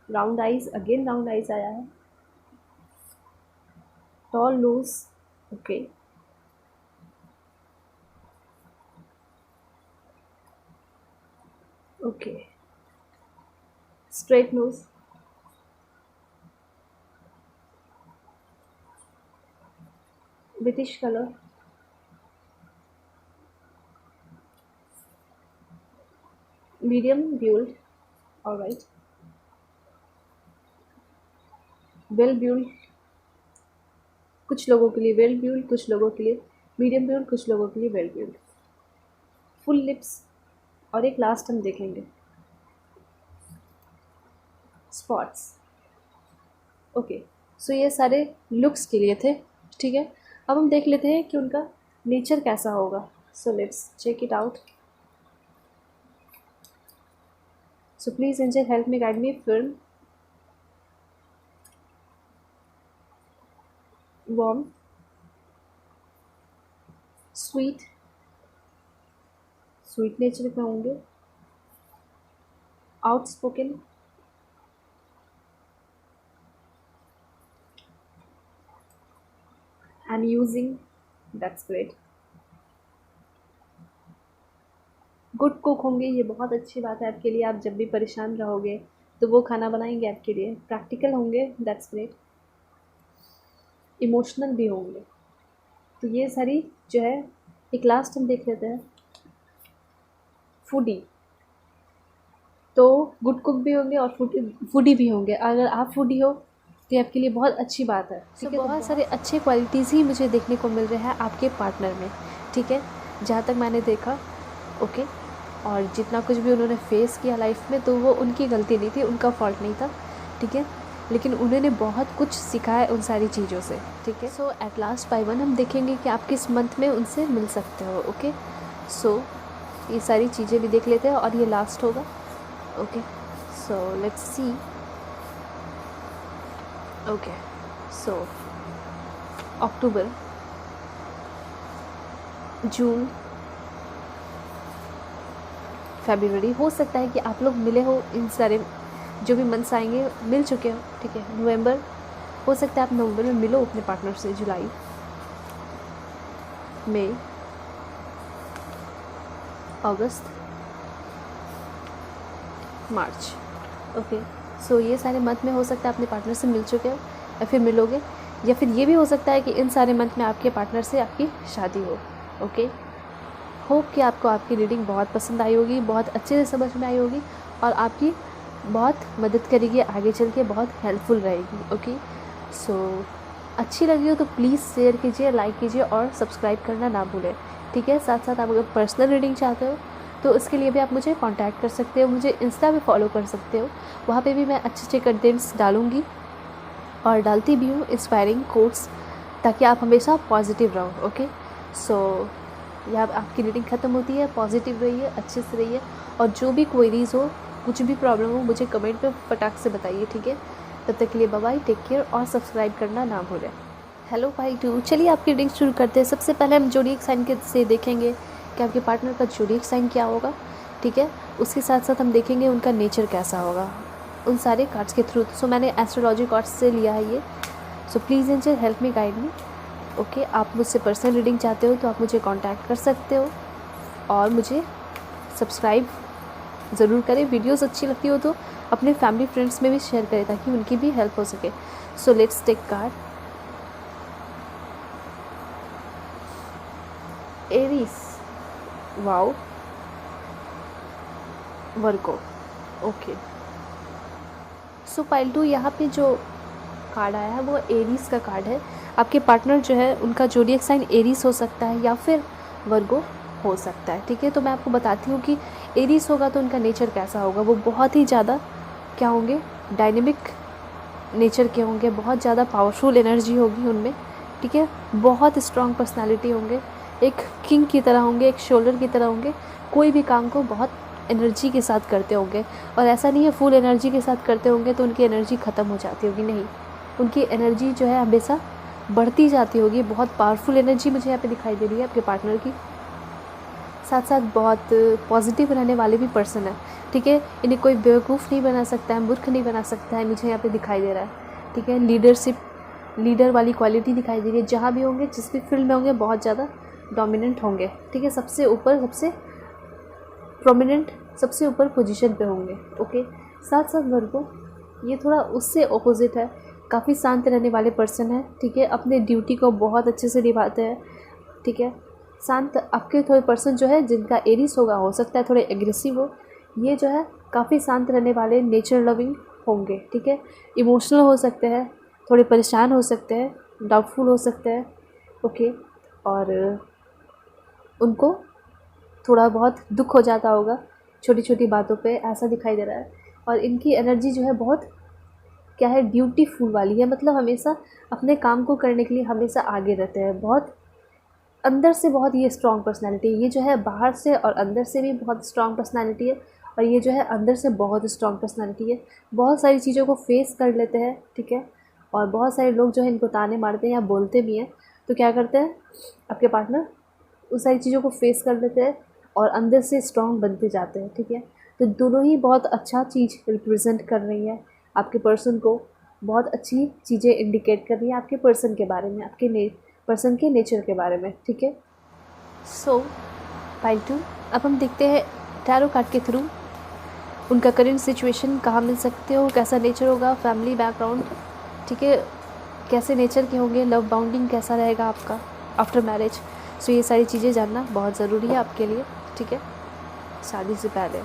round eyes, again round eyes आया है। Tall nose, okay. Okay, straight nose, British colour, medium build, alright. Well build, कुछ लोगों के लिए वेल build, कुछ लोगों के लिए मीडियम build, कुछ लोगों के लिए वेल build। फुल लिप्स, और एक लास्ट हम देखेंगे स्पॉट्स। ओके, सो ये सारे लुक्स के लिए थे, ठीक है। अब हम देख लेते हैं कि उनका नेचर कैसा होगा। So let's check it out. So please angel help me guide me. Film, warm, sweet nature के होंगे, outspoken, and using, that's great. Good cook होंगे, ये बहुत अच्छी बात है आपके लिए। आप जब भी परेशान रहोगे तो वो खाना बनाएंगे आपके लिए। प्रैक्टिकल होंगे, दैट्स ग्रेट। इमोशनल भी होंगे। तो ये सारी जो है, एक लास्ट हम देख लेते हैं फूडी। तो गुड कुक भी होंगे और फूडी भी होंगे। अगर आप फूडी हो तो ये आपके लिए बहुत अच्छी बात है, ठीक है। बहुत सारे अच्छे क्वालिटीज़ ही मुझे देखने को मिल रहे हैं आपके पार्टनर में, ठीक है, जहाँ तक मैंने देखा। ओके, और जितना कुछ भी उन्होंने फेस किया लाइफ में, तो वो उनकी गलती नहीं थी, उनका फॉल्ट नहीं था, ठीक है। लेकिन उन्होंने बहुत कुछ सीखा है उन सारी चीज़ों से, ठीक है। सो एट लास्ट बाय वन हम देखेंगे कि आप किस मंथ में उनसे मिल सकते हो। ओके, सो ये सारी चीज़ें भी देख लेते हैं और ये लास्ट होगा। Okay, so let's see. Okay, so October, June, February, हो सकता है कि आप लोग मिले हो, इन सारे जो भी मंथ्स आएंगे मिल चुके हो, ठीक है। नवंबर, हो सकता है आप नवंबर में मिलो अपने पार्टनर से। जुलाई, मई, अगस्त, मार्च। ओके, सो ये सारे मंथ में हो सकता है अपने पार्टनर से मिल चुके हो या फिर मिलोगे, या फिर ये भी हो सकता है कि इन सारे मंथ में आपके पार्टनर से आपकी शादी हो। ओके, होप कि आपको आपकी रीडिंग बहुत पसंद आई होगी, बहुत अच्छे से समझ में आई होगी और आपकी बहुत मदद करेगी, आगे चल के बहुत हेल्पफुल रहेगी। ओके, सो अच्छी लगी हो तो प्लीज़ शेयर कीजिए, लाइक कीजिए और सब्सक्राइब करना ना भूलें, ठीक है। साथ साथ आप अगर पर्सनल रीडिंग चाहते हो तो उसके लिए भी आप मुझे कांटेक्ट कर सकते हो, मुझे इंस्टा पे फॉलो कर सकते हो। वहाँ पे भी मैं अच्छे अच्छे कंटेंट्स डालूँगी और डालती भी हूँ इंस्पायरिंग कोट्स, ताकि आप हमेशा पॉजिटिव रहो। ओके, सो या आपकी रीडिंग ख़त्म होती है, पॉजिटिव रहिए, अच्छे से रहिए, और जो भी क्वेरीज़ हो, कुछ भी प्रॉब्लम हो, मुझे कमेंट पे फटाक से बताइए, ठीक है। तब तक के लिए बाय बाय, टेक केयर और सब्सक्राइब करना ना भूलें। हेलो भाई टू, चलिए आपकी रीडिंग शुरू करते हैं। सबसे पहले हम ज़ोडिएक साइन के से देखेंगे कि आपके पार्टनर का ज़ोडिएक साइन क्या होगा, ठीक है। उसके साथ साथ हम देखेंगे उनका नेचर कैसा होगा उन सारे कार्ड्स के थ्रू। सो मैंने एस्ट्रोलॉजी कार्ड्स से लिया है ये। सो please angel help me, guide me. Okay, आप मुझसे पर्सनल रीडिंग चाहते हो तो आप मुझे कांटेक्ट कर सकते हो और मुझे सब्सक्राइब ज़रूर करें। वीडियोस अच्छी लगती हो तो अपने फैमिली फ्रेंड्स में भी शेयर करें ताकि उनकी भी हेल्प हो सके। So let's take card. Aries, wow, Virgo. Okay, so pile two, यहाँ पे जो कार्ड आया है वो एरीज का कार्ड है। आपके पार्टनर जो है उनका ज़ोडिएक साइन एरीज हो सकता है या फिर वर्गो हो सकता है, ठीक है। तो मैं आपको बताती हूँ कि एरीज होगा तो उनका नेचर कैसा होगा। वो बहुत ही ज़्यादा क्या होंगे, डायनेमिक नेचर के होंगे, बहुत ज़्यादा पावरफुल एनर्जी होगी उनमें, ठीक है। बहुत स्ट्रॉन्ग पर्सनालिटी होंगे, एक किंग की तरह होंगे, एक शोल्डर की तरह होंगे, कोई भी काम को बहुत एनर्जी के साथ करते होंगे, और ऐसा नहीं है फुल एनर्जी के साथ करते होंगे तो उनकी एनर्जी ख़त्म हो जाती होगी, नहीं, उनकी एनर्जी जो है हमेशा बढ़ती जाती होगी। बहुत पावरफुल एनर्जी मुझे यहाँ पे दिखाई दे रही है आपके पार्टनर की। साथ साथ बहुत पॉजिटिव रहने वाले भी पर्सन है, ठीक है। इन्हें कोई बेवकूफ़ नहीं बना सकता है, मूर्ख नहीं बना सकता है, मुझे यहाँ पे दिखाई दे रहा है, ठीक है। लीडर वाली क्वालिटी दिखाई दे रही है। जहाँ भी होंगे, जिस भी फील्ड में होंगे, बहुत ज़्यादा डोमिनेंट होंगे, ठीक है। सबसे ऊपर, सबसे प्रोमिनेंट, सबसे ऊपर पोजीशन पे होंगे, ओके। साथ साथ वर्गो, ये थोड़ा उससे ऑपोजिट है, काफ़ी शांत रहने वाले पर्सन है, ठीक है। अपने ड्यूटी को बहुत अच्छे से निभाते हैं, ठीक है। शांत आपके थोड़े पर्सन जो है जिनका एरीज होगा, हो सकता है थोड़े एग्रेसिव हो, ये जो है काफ़ी शांत रहने वाले, नेचर लविंग होंगे, ठीक है। इमोशनल हो सकते हैं, थोड़े परेशान हो सकते हैं, डाउटफुल हो सकते हैं, ओके। और उनको थोड़ा बहुत दुख हो जाता होगा छोटी छोटी बातों पे, ऐसा दिखाई दे रहा है। और इनकी एनर्जी जो है बहुत क्या है, ड्यूटीफुल वाली है, मतलब हमेशा अपने काम को करने के लिए हमेशा आगे रहते हैं। बहुत अंदर से बहुत ये स्ट्रॉन्ग पर्सनालिटी है, ये जो है बाहर से और अंदर से भी बहुत स्ट्रॉन्ग पर्सनालिटी है, और ये जो है अंदर से बहुत स्ट्रॉन्ग पर्सनालिटी है। बहुत सारी चीज़ों को फेस कर लेते हैं, ठीक है। और बहुत सारे लोग जो है इनको ताने मारते हैं या बोलते भी हैं, तो क्या करते हैं आपके पार्टनर, उस सारी चीज़ों को फेस कर लेते हैं और अंदर से स्ट्रॉन्ग बनते जाते हैं, ठीक है। तो दोनों ही बहुत अच्छा चीज़ रिप्रेजेंट कर रही है आपके पर्सन को, बहुत अच्छी चीज़ें इंडिकेट कर रही है आपके पर्सन के बारे में, आपके पर्सन के नेचर के बारे में, ठीक है। सो पाइल 2, अब हम देखते हैं टैरो कार्ड के थ्रू उनका करेंट सिचुएशन, कहाँ मिल सकते हो, कैसा नेचर होगा, फैमिली बैकग्राउंड, ठीक है, कैसे नेचर के होंगे, लव बाउंडिंग कैसा रहेगा आपका आफ्टर मैरिज। सो ये सारी चीज़ें जानना बहुत ज़रूरी है आपके लिए, ठीक है, शादी से पहले।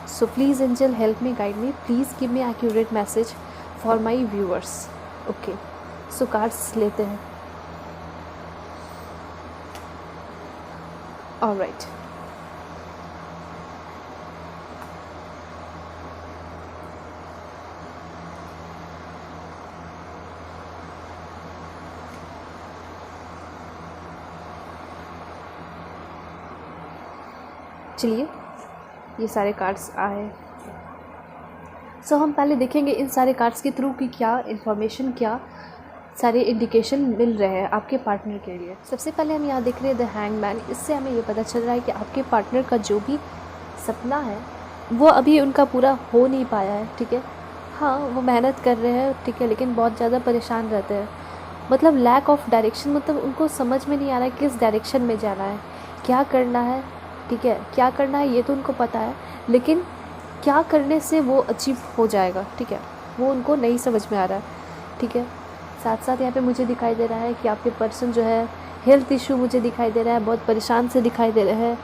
सो please angel help me, guide me, please give me accurate message for my viewers, okay. So cards लेते हैं, ऑलराइट। चलिए, ये सारे कार्ड्स आए। सो हम पहले देखेंगे इन सारे कार्ड्स के थ्रू कि क्या इन्फॉर्मेशन, क्या सारे इंडिकेशन मिल रहे हैं आपके पार्टनर के लिए। सबसे पहले हम यहाँ देख रहे हैं द हैंगमैन। इससे हमें ये पता चल रहा है कि आपके पार्टनर का जो भी सपना है वो अभी उनका पूरा हो नहीं पाया है, ठीक है। हाँ, वो मेहनत कर रहे हैं, ठीक है, लेकिन बहुत ज़्यादा परेशान रहते हैं, मतलब लैक ऑफ डायरेक्शन, मतलब उनको समझ में नहीं आ रहा है किस डायरेक्शन में जाना है, क्या करना है, ठीक है। क्या करना है ये तो उनको पता है, लेकिन क्या करने से वो अचीव हो जाएगा, ठीक है, वो उनको नहीं समझ में आ रहा है, ठीक है। साथ साथ यहाँ पे मुझे दिखाई दे रहा है कि आपके पर्सन जो है हेल्थ इशू मुझे दिखाई दे रहा है, बहुत परेशान से दिखाई दे रहे हैं,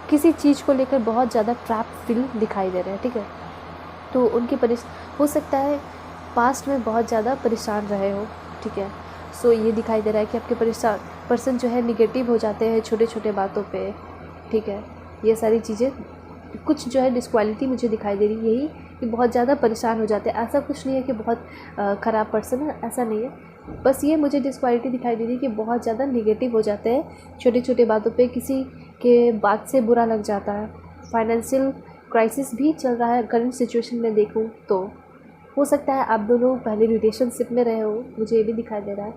किसी चीज़ को लेकर बहुत ज़्यादा ट्रैप फील दिखाई दे रहे हैं, ठीक है। तो उनकी हो सकता है पास्ट में बहुत ज़्यादा परेशान रहे हो, ठीक है। सो ये दिखाई दे रहा है कि आपके पर्सन जो है निगेटिव हो जाते हैं छोटे छोटे बातों पे, ठीक है। ये सारी चीज़ें, कुछ जो है डिस्क्वालिटी मुझे दिखाई दे रही है, यही कि बहुत ज़्यादा परेशान हो जाते हैं। ऐसा कुछ नहीं है कि बहुत ख़राब पर्सन है, ऐसा नहीं है, बस ये मुझे डिस्क्वालिटी दिखाई दे रही है कि बहुत ज़्यादा निगेटिव हो जाते हैं छोटे छोटे बातों पे, किसी के बात से बुरा लग जाता है। फाइनेंशियल क्राइसिस भी चल रहा है करंट सिचुएशन में देखूँ तो, हो सकता है आप दोनों पहले रिलेशनशिप में रहे हो, मुझे ये भी दिखाई दे रहा है,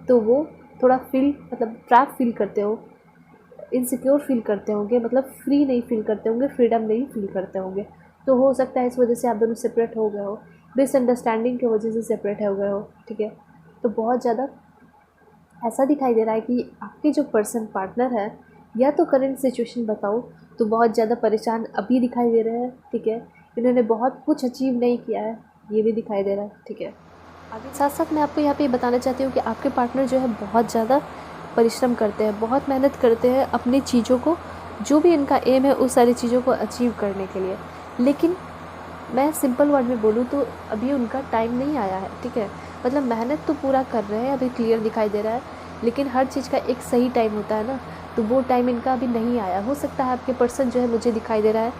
तो वो थोड़ा मतलब ट्रैप फील करते हो, इनसिक्योर फील करते होंगे, मतलब फ्री नहीं फील करते होंगे, फ्रीडम नहीं फील करते होंगे। तो हो सकता है इस वजह से आप दोनों सेपरेट हो गए हो, मिसअंडरस्टैंडिंग की वजह से सेपरेट हो गए हो, ठीक है। तो बहुत ज़्यादा ऐसा दिखाई दे रहा है कि आपके जो पर्सन पार्टनर है, या तो करंट सिचुएशन बताओ तो बहुत ज़्यादा परेशान अभी दिखाई दे रहे हैं, ठीक है। इन्होंने बहुत कुछ अचीव नहीं किया है, ये भी दिखाई दे रहा है, ठीक है। आगे साथ साथ मैं आपको यहाँ पे बताना चाहती हूँ कि आपके पार्टनर जो है बहुत ज़्यादा परिश्रम करते हैं, बहुत मेहनत करते हैं अपनी चीज़ों को, जो भी इनका एम है उस सारी चीज़ों को अचीव करने के लिए, लेकिन मैं सिंपल वर्ड में बोलूँ तो अभी उनका टाइम नहीं आया है, ठीक है। मतलब मेहनत तो पूरा कर रहे हैं, अभी क्लियर दिखाई दे रहा है, लेकिन हर चीज़ का एक सही टाइम होता है ना, तो वो टाइम इनका अभी नहीं आया। हो सकता है आपके पर्सन जो है मुझे दिखाई दे रहा है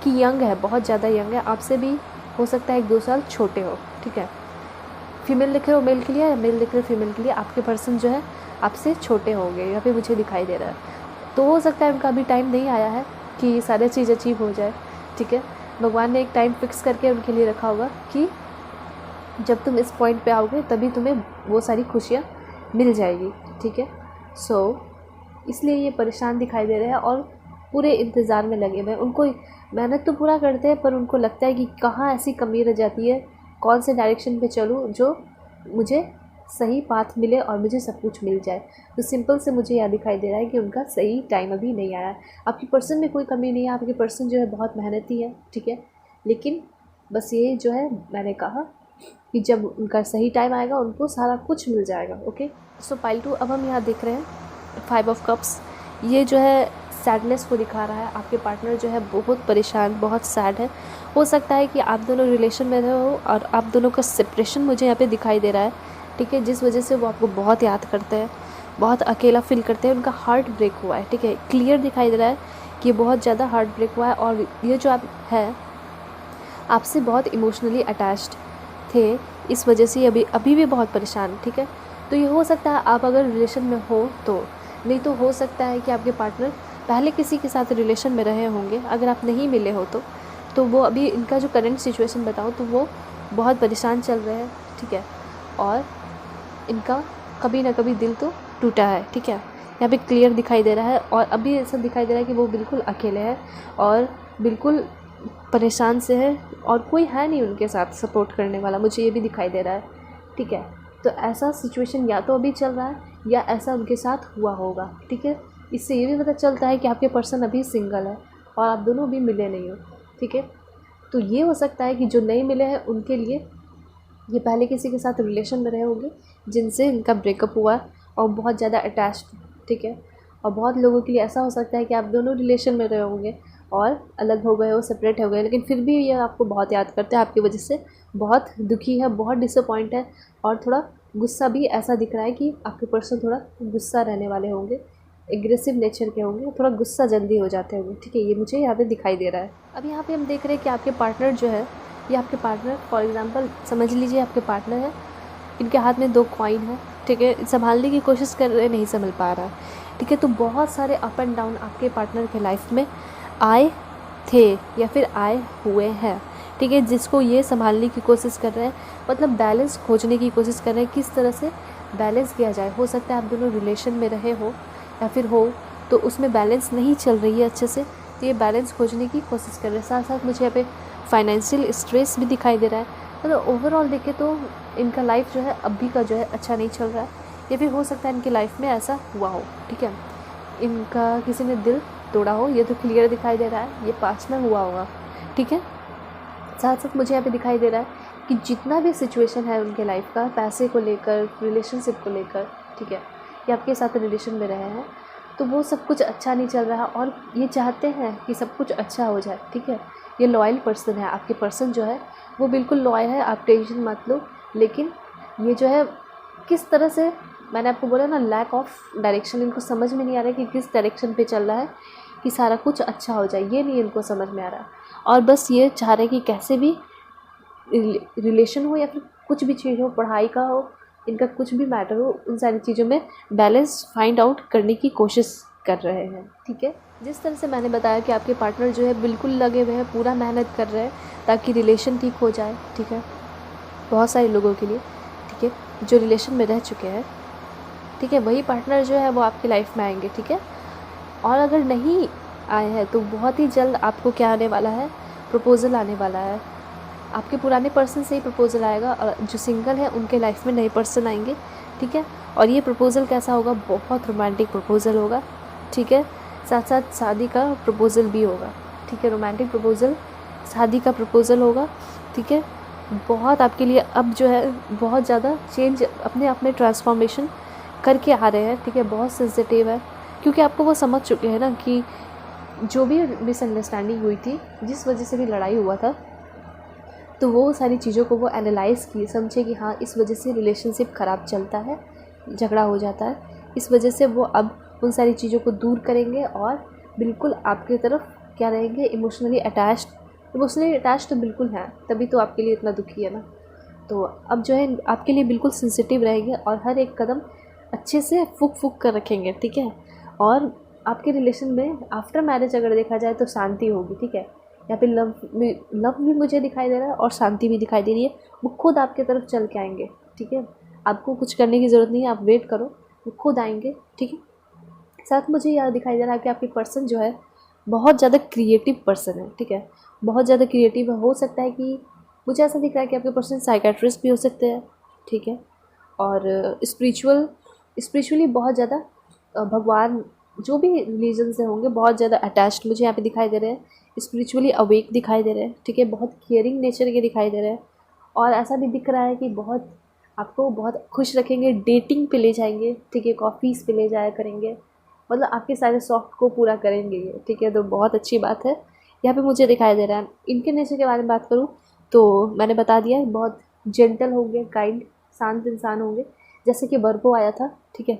कि यंग है, बहुत ज़्यादा यंग है, आपसे भी हो सकता है 1-2 साल छोटे हो, ठीक है। फीमेल लिख रहे हो मेल के लिए, या मेल लिख रहे हो फीमेल के लिए, आपके पर्सन जो है आपसे छोटे होंगे, यहाँ पे मुझे दिखाई दे रहा है। तो हो सकता है उनका अभी टाइम नहीं आया है कि सारे चीज़ अचीव हो जाए, ठीक है। भगवान ने एक टाइम फिक्स करके उनके लिए रखा होगा कि जब तुम इस पॉइंट पे आओगे तभी तुम्हें वो सारी खुशियाँ मिल जाएगी, ठीक है। इसलिए ये परेशान दिखाई दे रहे हैं और पूरे इंतज़ार में लगे हुए हैं। उनको मेहनत तो पूरा करते हैं, पर उनको लगता है कि कहाँ ऐसी कमी रह जाती है, कौन से डायरेक्शन पे चलूँ जो मुझे सही पाथ मिले और मुझे सब कुछ मिल जाए। तो सिंपल से मुझे यह दिखाई दे रहा है कि उनका सही टाइम अभी नहीं आया है। आपकी पर्सन में कोई कमी नहीं है, आपकी पर्सन जो है बहुत मेहनती है, ठीक है। लेकिन बस ये जो है मैंने कहा कि जब उनका सही टाइम आएगा उनको सारा कुछ मिल जाएगा। ओके, सो पाइल 2 अब हम यहाँ देख रहे हैं 5 ऑफ कप्स। ये जो है सैडनेस को दिखा रहा है। आपके पार्टनर जो है बहुत परेशान, बहुत सैड है। हो सकता है कि आप दोनों रिलेशन में रहे हो और आप दोनों का सेपरेशन मुझे यहाँ पे दिखाई दे रहा है, ठीक है, जिस वजह से वो आपको बहुत याद करते हैं, बहुत अकेला फील करते हैं। उनका हार्ट ब्रेक हुआ है, ठीक है, क्लियर दिखाई दे रहा है कि बहुत ज़्यादा हार्ट ब्रेक हुआ है और ये जो आप है आपसे बहुत इमोशनली अटैच्ड थे, इस वजह से अभी भी बहुत परेशान, ठीक है। तो ये हो सकता है आप अगर रिलेशन में हो तो, नहीं तो हो सकता है कि आपके पार्टनर पहले किसी के साथ रिलेशन में रहे होंगे। अगर आप नहीं मिले हो तो वो अभी इनका जो करंट सिचुएशन बताऊँ तो वो बहुत परेशान चल रहे हैं, ठीक है। और इनका कभी ना कभी दिल तो टूटा है, ठीक है, यहाँ पे क्लियर दिखाई दे रहा है। और अभी ऐसा दिखाई दे रहा है कि वो बिल्कुल अकेले हैं और बिल्कुल परेशान से है और कोई है नहीं उनके साथ सपोर्ट करने वाला, मुझे ये भी दिखाई दे रहा है, ठीक है। तो ऐसा सिचुएशन या तो अभी चल रहा है या ऐसा उनके साथ हुआ होगा, ठीक है। इससे ये भी पता चलता है कि आपके पर्सन अभी सिंगल है और आप दोनों भी मिले नहीं हो, ठीक है। तो ये हो सकता है कि जो नहीं मिले हैं उनके लिए ये पहले किसी के साथ रिलेशन में रहे होंगे जिनसे इनका ब्रेकअप हुआ और बहुत ज़्यादा अटैच्ड, ठीक है। और बहुत लोगों के लिए ऐसा हो सकता है कि आप दोनों रिलेशन में रहे होंगे और अलग हो गए हो, सेपरेट हो गए, लेकिन फिर भी ये आपको बहुत याद करते हैं, आपकी वजह से बहुत दुखी है, बहुत डिसअपॉइंट है और थोड़ा गुस्सा भी ऐसा दिख रहा है कि आपके पर्सन थोड़ा गुस्सा रहने वाले होंगे, एग्रेसिव नेचर के होंगे, थोड़ा गुस्सा जल्दी हो जाते होंगे, ठीक है। ये मुझे यहाँ पे दिखाई दे रहा है। अब यहाँ पे हम देख रहे हैं कि आपके पार्टनर जो है, ये आपके पार्टनर फॉर एग्जांपल समझ लीजिए आपके पार्टनर है, इनके हाथ में 2 कॉइन है, ठीक है, संभालने की कोशिश कर रहे, नहीं संभल पा रहा है, ठीक है। तो बहुत सारे अप एंड डाउन आपके पार्टनर के लाइफ में आए थे या फिर आए हुए हैं, ठीक है, जिसको ये संभालने की कोशिश कर रहे हैं, मतलब बैलेंस खोजने की कोशिश कर रहे हैं, किस तरह से बैलेंस किया जाए। हो सकता है आप दोनों रिलेशन में रहे हो या फिर हो तो उसमें बैलेंस नहीं चल रही है अच्छे से, तो ये बैलेंस खोजने की कोशिश कर रहे हैं। साथ साथ मुझे यहाँ पे फाइनेंशियल स्ट्रेस भी दिखाई दे रहा है। मतलब ओवरऑल देखें तो इनका लाइफ जो है अभी का जो है अच्छा नहीं चल रहा है, या फिर हो सकता है इनकी लाइफ में ऐसा हुआ हो, ठीक है, इनका किसी ने दिल तोड़ा हो, ये तो क्लियर दिखाई दे रहा है, ये पास्ट में हुआ होगा, ठीक है। साथ साथ मुझे यहाँ पे दिखाई दे रहा है कि जितना भी सिचुएशन है उनके लाइफ का, पैसे को लेकर, रिलेशनशिप को लेकर, ठीक है, ये आपके साथ रिलेशन में रहे हैं तो वो सब कुछ अच्छा नहीं चल रहा और ये चाहते हैं कि सब कुछ अच्छा हो जाए, ठीक है। ये लॉयल पर्सन है, आपके पर्सन जो है वो बिल्कुल लॉयल है, आप टेंशन मत लो। लेकिन ये जो है किस तरह से, मैंने आपको बोला ना, लैक ऑफ डायरेक्शन, इनको समझ में नहीं आ रहा है कि किस डायरेक्शन पे चल रहा है कि सारा कुछ अच्छा हो जाए, ये नहीं इनको समझ में आ रहा। और बस ये चाह रहे कि कैसे भी रिलेशन हो या फिर कुछ भी चीज़ हो, पढ़ाई का हो, इनका कुछ भी मैटर हो, उन सारी चीज़ों में बैलेंस फाइंड आउट करने की कोशिश कर रहे हैं, ठीक है। जिस तरह से मैंने बताया कि आपके पार्टनर जो है बिल्कुल लगे हुए हैं, पूरा मेहनत कर रहे हैं ताकि रिलेशन ठीक हो जाए, ठीक है, बहुत सारे लोगों के लिए, ठीक है, जो रिलेशन में रह चुके हैं, ठीक है, वही पार्टनर जो है वो आपकी लाइफ में आएंगे, ठीक है। और अगर नहीं आए हैं तो बहुत ही जल्द आपको क्या आने वाला है, प्रपोज़ल आने वाला है। आपके पुराने पर्सन से ही प्रपोज़ल आएगा और जो सिंगल है उनके लाइफ में नए पर्सन आएंगे, ठीक है। और ये प्रपोज़ल कैसा होगा, बहुत रोमांटिक प्रपोज़ल होगा, ठीक है। साथ साथ शादी का प्रपोज़ल भी होगा, ठीक है, रोमांटिक प्रपोज़ल, शादी का प्रपोज़ल होगा, ठीक है। बहुत आपके लिए अब जो है बहुत ज़्यादा चेंज अपने आप में ट्रांसफॉर्मेशन करके आ रहे हैं, ठीक है। बहुत सेंसिटिव है क्योंकि आपको वो समझ चुके हैं ना कि जो भी मिसअंडरस्टैंडिंग हुई थी, जिस वजह से भी लड़ाई हुआ था, तो वो सारी चीज़ों को वो एनालाइज़ किए, समझे कि हाँ इस वजह से रिलेशनशिप ख़राब चलता है, झगड़ा हो जाता है, इस वजह से वो अब उन सारी चीज़ों को दूर करेंगे और बिल्कुल आपकी तरफ क्या रहेंगे, इमोशनली अटैच्ड तो बिल्कुल हैं, तभी तो आपके लिए इतना दुखी है ना। तो अब जो है आपके लिए बिल्कुल सेंसिटिव रहेंगे और हर एक कदम अच्छे से फूक कर रखेंगे, ठीक है। और आपके रिलेशन में आफ्टर मैरिज अगर देखा जाए तो शांति होगी, ठीक है। यहाँ पे लव भी मुझे दिखाई दे रहा है और शांति भी दिखाई दे रही है। वो खुद आपके तरफ चल के आएंगे, ठीक है। आपको कुछ करने की ज़रूरत नहीं है, आप वेट करो, वो खुद आएंगे, ठीक है। साथ मुझे यह दिखाई दे रहा है कि आपके पर्सन जो है बहुत ज़्यादा क्रिएटिव पर्सन है, ठीक है। बहुत ज़्यादा क्रिएटिव हो सकता है कि मुझे ऐसा दिख रहा है कि आपके पर्सन साइकेट्रिस्ट भी हो सकते हैं, ठीक है। और स्पिरिचुअली बहुत ज़्यादा भगवान जो भी रिलीजन से होंगे बहुत ज़्यादा अटैच्ड मुझे यहाँ पे दिखाई दे रहे हैं। स्पिरिचुअली अवेक दिखाई दे रहे हैं, ठीक है। बहुत केयरिंग नेचर के दिखाई दे रहे हैं। और ऐसा भी दिख रहा है कि बहुत आपको बहुत खुश रखेंगे, डेटिंग पे ले जाएंगे, ठीक है। कॉफ़ीज़ पे ले जाया करेंगे, मतलब आपके सारे शौक को पूरा करेंगे ये, ठीक है। तो बहुत अच्छी बात है यहाँ पे मुझे दिखाई दे रहा है। इनके नेचर के बारे में बात करूँ तो मैंने बता दिया है, बहुत जेंटल होंगे, काइंड, शांत इंसान होंगे, जैसे कि वर्गो आया था, ठीक है।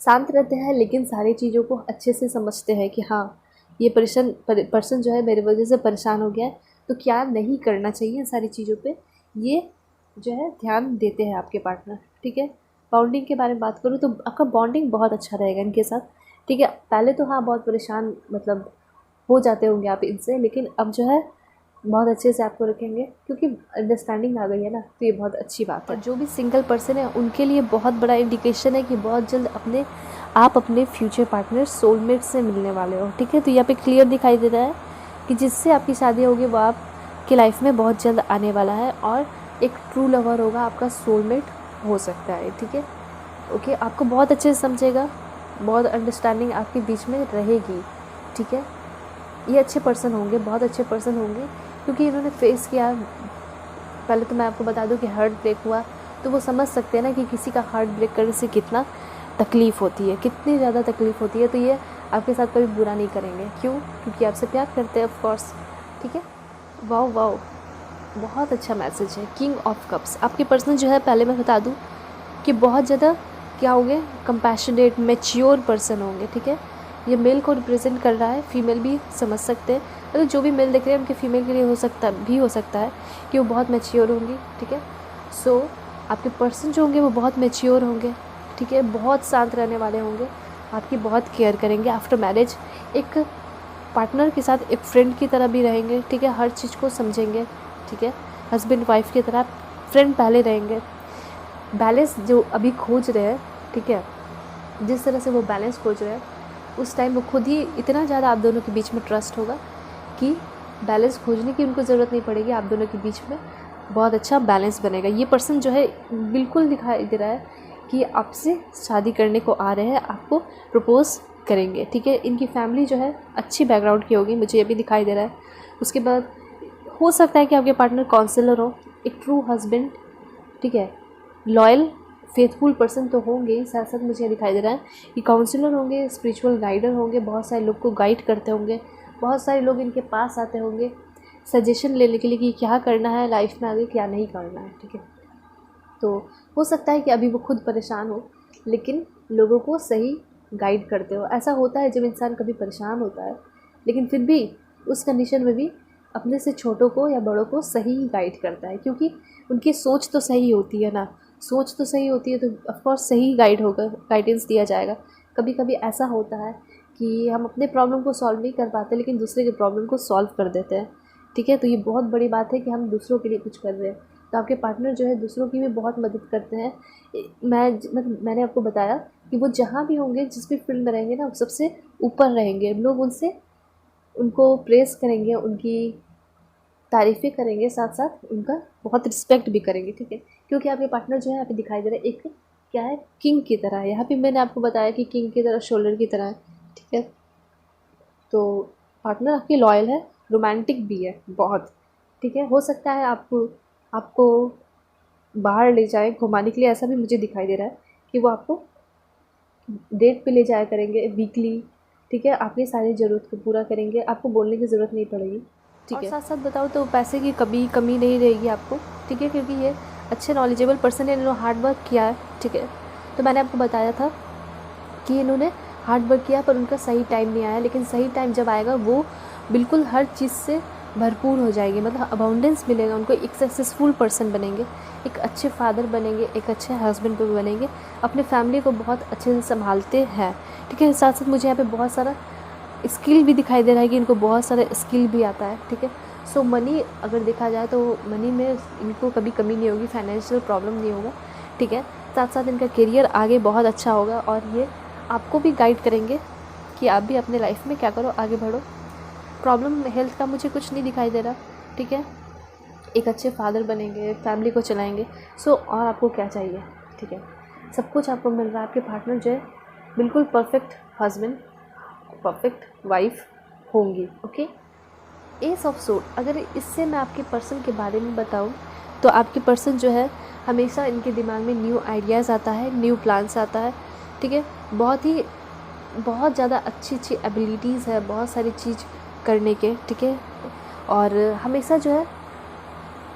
शांत रहते हैं लेकिन सारी चीज़ों को अच्छे से समझते हैं कि हाँ ये पर्सन जो है मेरी वजह से परेशान हो गया है, तो क्या नहीं करना चाहिए सारी चीज़ों पे, ये जो है ध्यान देते हैं आपके पार्टनर, ठीक है। बॉन्डिंग के बारे में बात करूँ तो आपका बॉन्डिंग बहुत अच्छा रहेगा इनके साथ, ठीक है। पहले तो हाँ बहुत परेशान मतलब हो जाते होंगे आप इनसे, लेकिन अब जो है बहुत अच्छे से आपको रखेंगे क्योंकि अंडरस्टैंडिंग आ गई है ना, तो ये बहुत अच्छी बात है। और जो भी सिंगल पर्सन है उनके लिए बहुत बड़ा इंडिकेशन है कि बहुत जल्द आप अपने फ्यूचर पार्टनर सोलमेट से मिलने वाले हो, ठीक है। तो यहाँ पे क्लियर दिखाई दे रहा है कि जिससे आपकी शादी होगी वो आपकी लाइफ में बहुत जल्द आने वाला है और एक ट्रू लवर होगा, आपका सोलमेट हो सकता है, ठीक है। ओके, आपको बहुत अच्छे से समझेगा, बहुत अंडरस्टैंडिंग आपके बीच में रहेगी, ठीक है। ये अच्छे पर्सन होंगे, बहुत अच्छे पर्सन होंगे क्योंकि इन्होंने फेस किया। पहले तो मैं आपको बता दूं कि हार्ट ब्रेक हुआ तो वो समझ सकते हैं ना कि किसी का हार्ट ब्रेक करने से कितना तकलीफ़ होती है, कितनी ज़्यादा तकलीफ़ होती है। तो ये आपके साथ कभी बुरा नहीं करेंगे, क्यों? क्योंकि आपसे प्यार करते हैं, ऑफ कोर्स, ठीक है। वाओ वाओ, बहुत अच्छा मैसेज है। किंग ऑफ कप्स, आपके पर्सन जो है पहले मैं बता दूँ कि बहुत ज़्यादा क्या होंगे, कंपैशनेट, मैच्योर पर्सन होंगे, ठीक है। ये मेल को रिप्रेजेंट कर रहा है, फीमेल भी समझ सकते हैं, मतलब जो भी मेल देख रहे हैं उनके फीमेल के लिए हो सकता है कि वो बहुत मैच्योर होंगी, ठीक है। सो आपके पर्सन जो होंगे वो बहुत मैच्योर होंगे, ठीक है। बहुत शांत रहने वाले होंगे, आपकी बहुत केयर करेंगे। आफ्टर मैरिज एक पार्टनर के साथ एक फ्रेंड की तरह भी रहेंगे, ठीक है। हर चीज़ को समझेंगे, ठीक है। हस्बैंड वाइफ की तरह फ्रेंड पहले रहेंगे। बैलेंस जो अभी खोज रहे हैं, ठीक है, जिस तरह से वो बैलेंस खोज रहे हैं उस टाइम वो खुद ही इतना ज़्यादा आप दोनों के बीच में ट्रस्ट होगा कि बैलेंस खोजने की उनको ज़रूरत नहीं पड़ेगी, आप दोनों के बीच में बहुत अच्छा बैलेंस बनेगा। ये पर्सन जो है बिल्कुल दिखाई दे रहा है कि आपसे शादी करने को आ रहे हैं, आपको प्रपोज़ करेंगे, ठीक है। इनकी फैमिली जो है अच्छी बैकग्राउंड की होगी, मुझे ये भी दिखाई दे रहा है। उसके बाद हो सकता है कि आपके पार्टनर काउंसलर हो, एक ट्रू हस्बैंड, ठीक है, लॉयल फेथफुल पर्सन तो होंगे ही, साथ साथ मुझे दिखाई दे रहा है कि काउंसलर होंगे, स्पिरिचुअल गाइडर होंगे, बहुत सारे लोग को गाइड करते होंगे, बहुत सारे लोग इनके पास आते होंगे सजेशन लेने के लिए कि क्या करना है लाइफ में आगे, क्या नहीं करना है, ठीक है। तो हो सकता है कि अभी वो खुद परेशान हो लेकिन लोगों को सही गाइड करते हो। ऐसा होता है जब इंसान कभी परेशान होता है लेकिन फिर भी उस कंडीशन में भी अपने से छोटों को या बड़ों को सही गाइड करता है, क्योंकि उनकी सोच तो सही होती है ना, सोच तो सही होती है तो ऑफकोर्स सही गाइड होगा, गाइडेंस दिया जाएगा। कभी कभी ऐसा होता है कि हम अपने प्रॉब्लम को सॉल्व नहीं कर पाते लेकिन दूसरे के प्रॉब्लम को सॉल्व कर देते हैं, ठीक है। तो ये बहुत बड़ी बात है कि हम दूसरों के लिए कुछ कर रहे हैं। तो आपके पार्टनर जो है दूसरों की भी बहुत मदद करते हैं। मैंने आपको बताया कि वो जहाँ भी होंगे, जिस भी फील्ड में रहेंगे ना, वो सबसे ऊपर रहेंगे। लोग उनको प्रेस करेंगे, उनकी तारीफ़ें करेंगे, साथ साथ उनका बहुत रिस्पेक्ट भी करेंगे, ठीक है। क्योंकि आपके पार्टनर जो है यहाँ पे दिखाई दे रहा है एक क्या है, किंग की तरह है। यहाँ पे मैंने आपको बताया कि किंग की तरह, शोल्डर की तरह है, ठीक है। तो पार्टनर आपकी लॉयल है, रोमांटिक भी है बहुत, ठीक है। हो सकता है आपको बाहर ले जाए घुमाने के लिए, ऐसा भी मुझे दिखाई दे रहा है कि वो आपको डेट पे ले जाया करेंगे वीकली, ठीक है। आपकी सारी ज़रूरत को पूरा करेंगे, आपको बोलने की ज़रूरत नहीं पड़ेगी, ठीक है। और साथ साथ बताओ तो पैसे की कमी नहीं रहेगी आपको, ठीक है, क्योंकि ये अच्छे नॉलेजेबल पर्सन है, इन्होंने हार्ड वर्क किया है, ठीक है। तो मैंने आपको बताया था कि इन्होंने हार्ड वर्क किया पर उनका सही टाइम नहीं आया, लेकिन सही टाइम जब आएगा वो बिल्कुल हर चीज़ से भरपूर हो जाएगी, मतलब अबाउंडेंस मिलेगा उनको, एक सक्सेसफुल पर्सन बनेंगे, एक अच्छे फादर बनेंगे, एक अच्छे हस्बैंड भी बनेंगे, अपने फैमिली को बहुत अच्छे से संभालते हैं, ठीक है। साथ साथ मुझे यहाँ पे बहुत सारा स्किल भी दिखाई दे रहा है कि इनको बहुत सारा स्किल भी आता है, ठीक है। सो मनी अगर देखा जाए तो मनी में इनको कभी कमी नहीं होगी, फाइनेंशियल प्रॉब्लम नहीं होगा, ठीक है। साथ साथ इनका करियर आगे बहुत अच्छा होगा और ये आपको भी गाइड करेंगे कि आप भी अपने लाइफ में क्या करो, आगे बढ़ो। प्रॉब्लम हेल्थ का मुझे कुछ नहीं दिखाई दे रहा, ठीक है। एक अच्छे फादर बनेंगे, फैमिली को चलाएंगे। सो और आपको क्या चाहिए, ठीक है। सब कुछ आपको मिल रहा है। आपके पार्टनर जो है बिल्कुल परफेक्ट हस्बैंड, परफेक्ट वाइफ होंगी, ओके। एस ऑफ सोर्ड, अगर इससे मैं आपके पर्सन के बारे में बताऊं तो आपके पर्सन जो है हमेशा इनके दिमाग में न्यू आइडियाज़ आता है, न्यू प्लान्स आता है, ठीक है। बहुत ज़्यादा अच्छी अच्छी एबिलिटीज़ है, बहुत सारी चीज़ करने के, ठीक है। और हमेशा जो है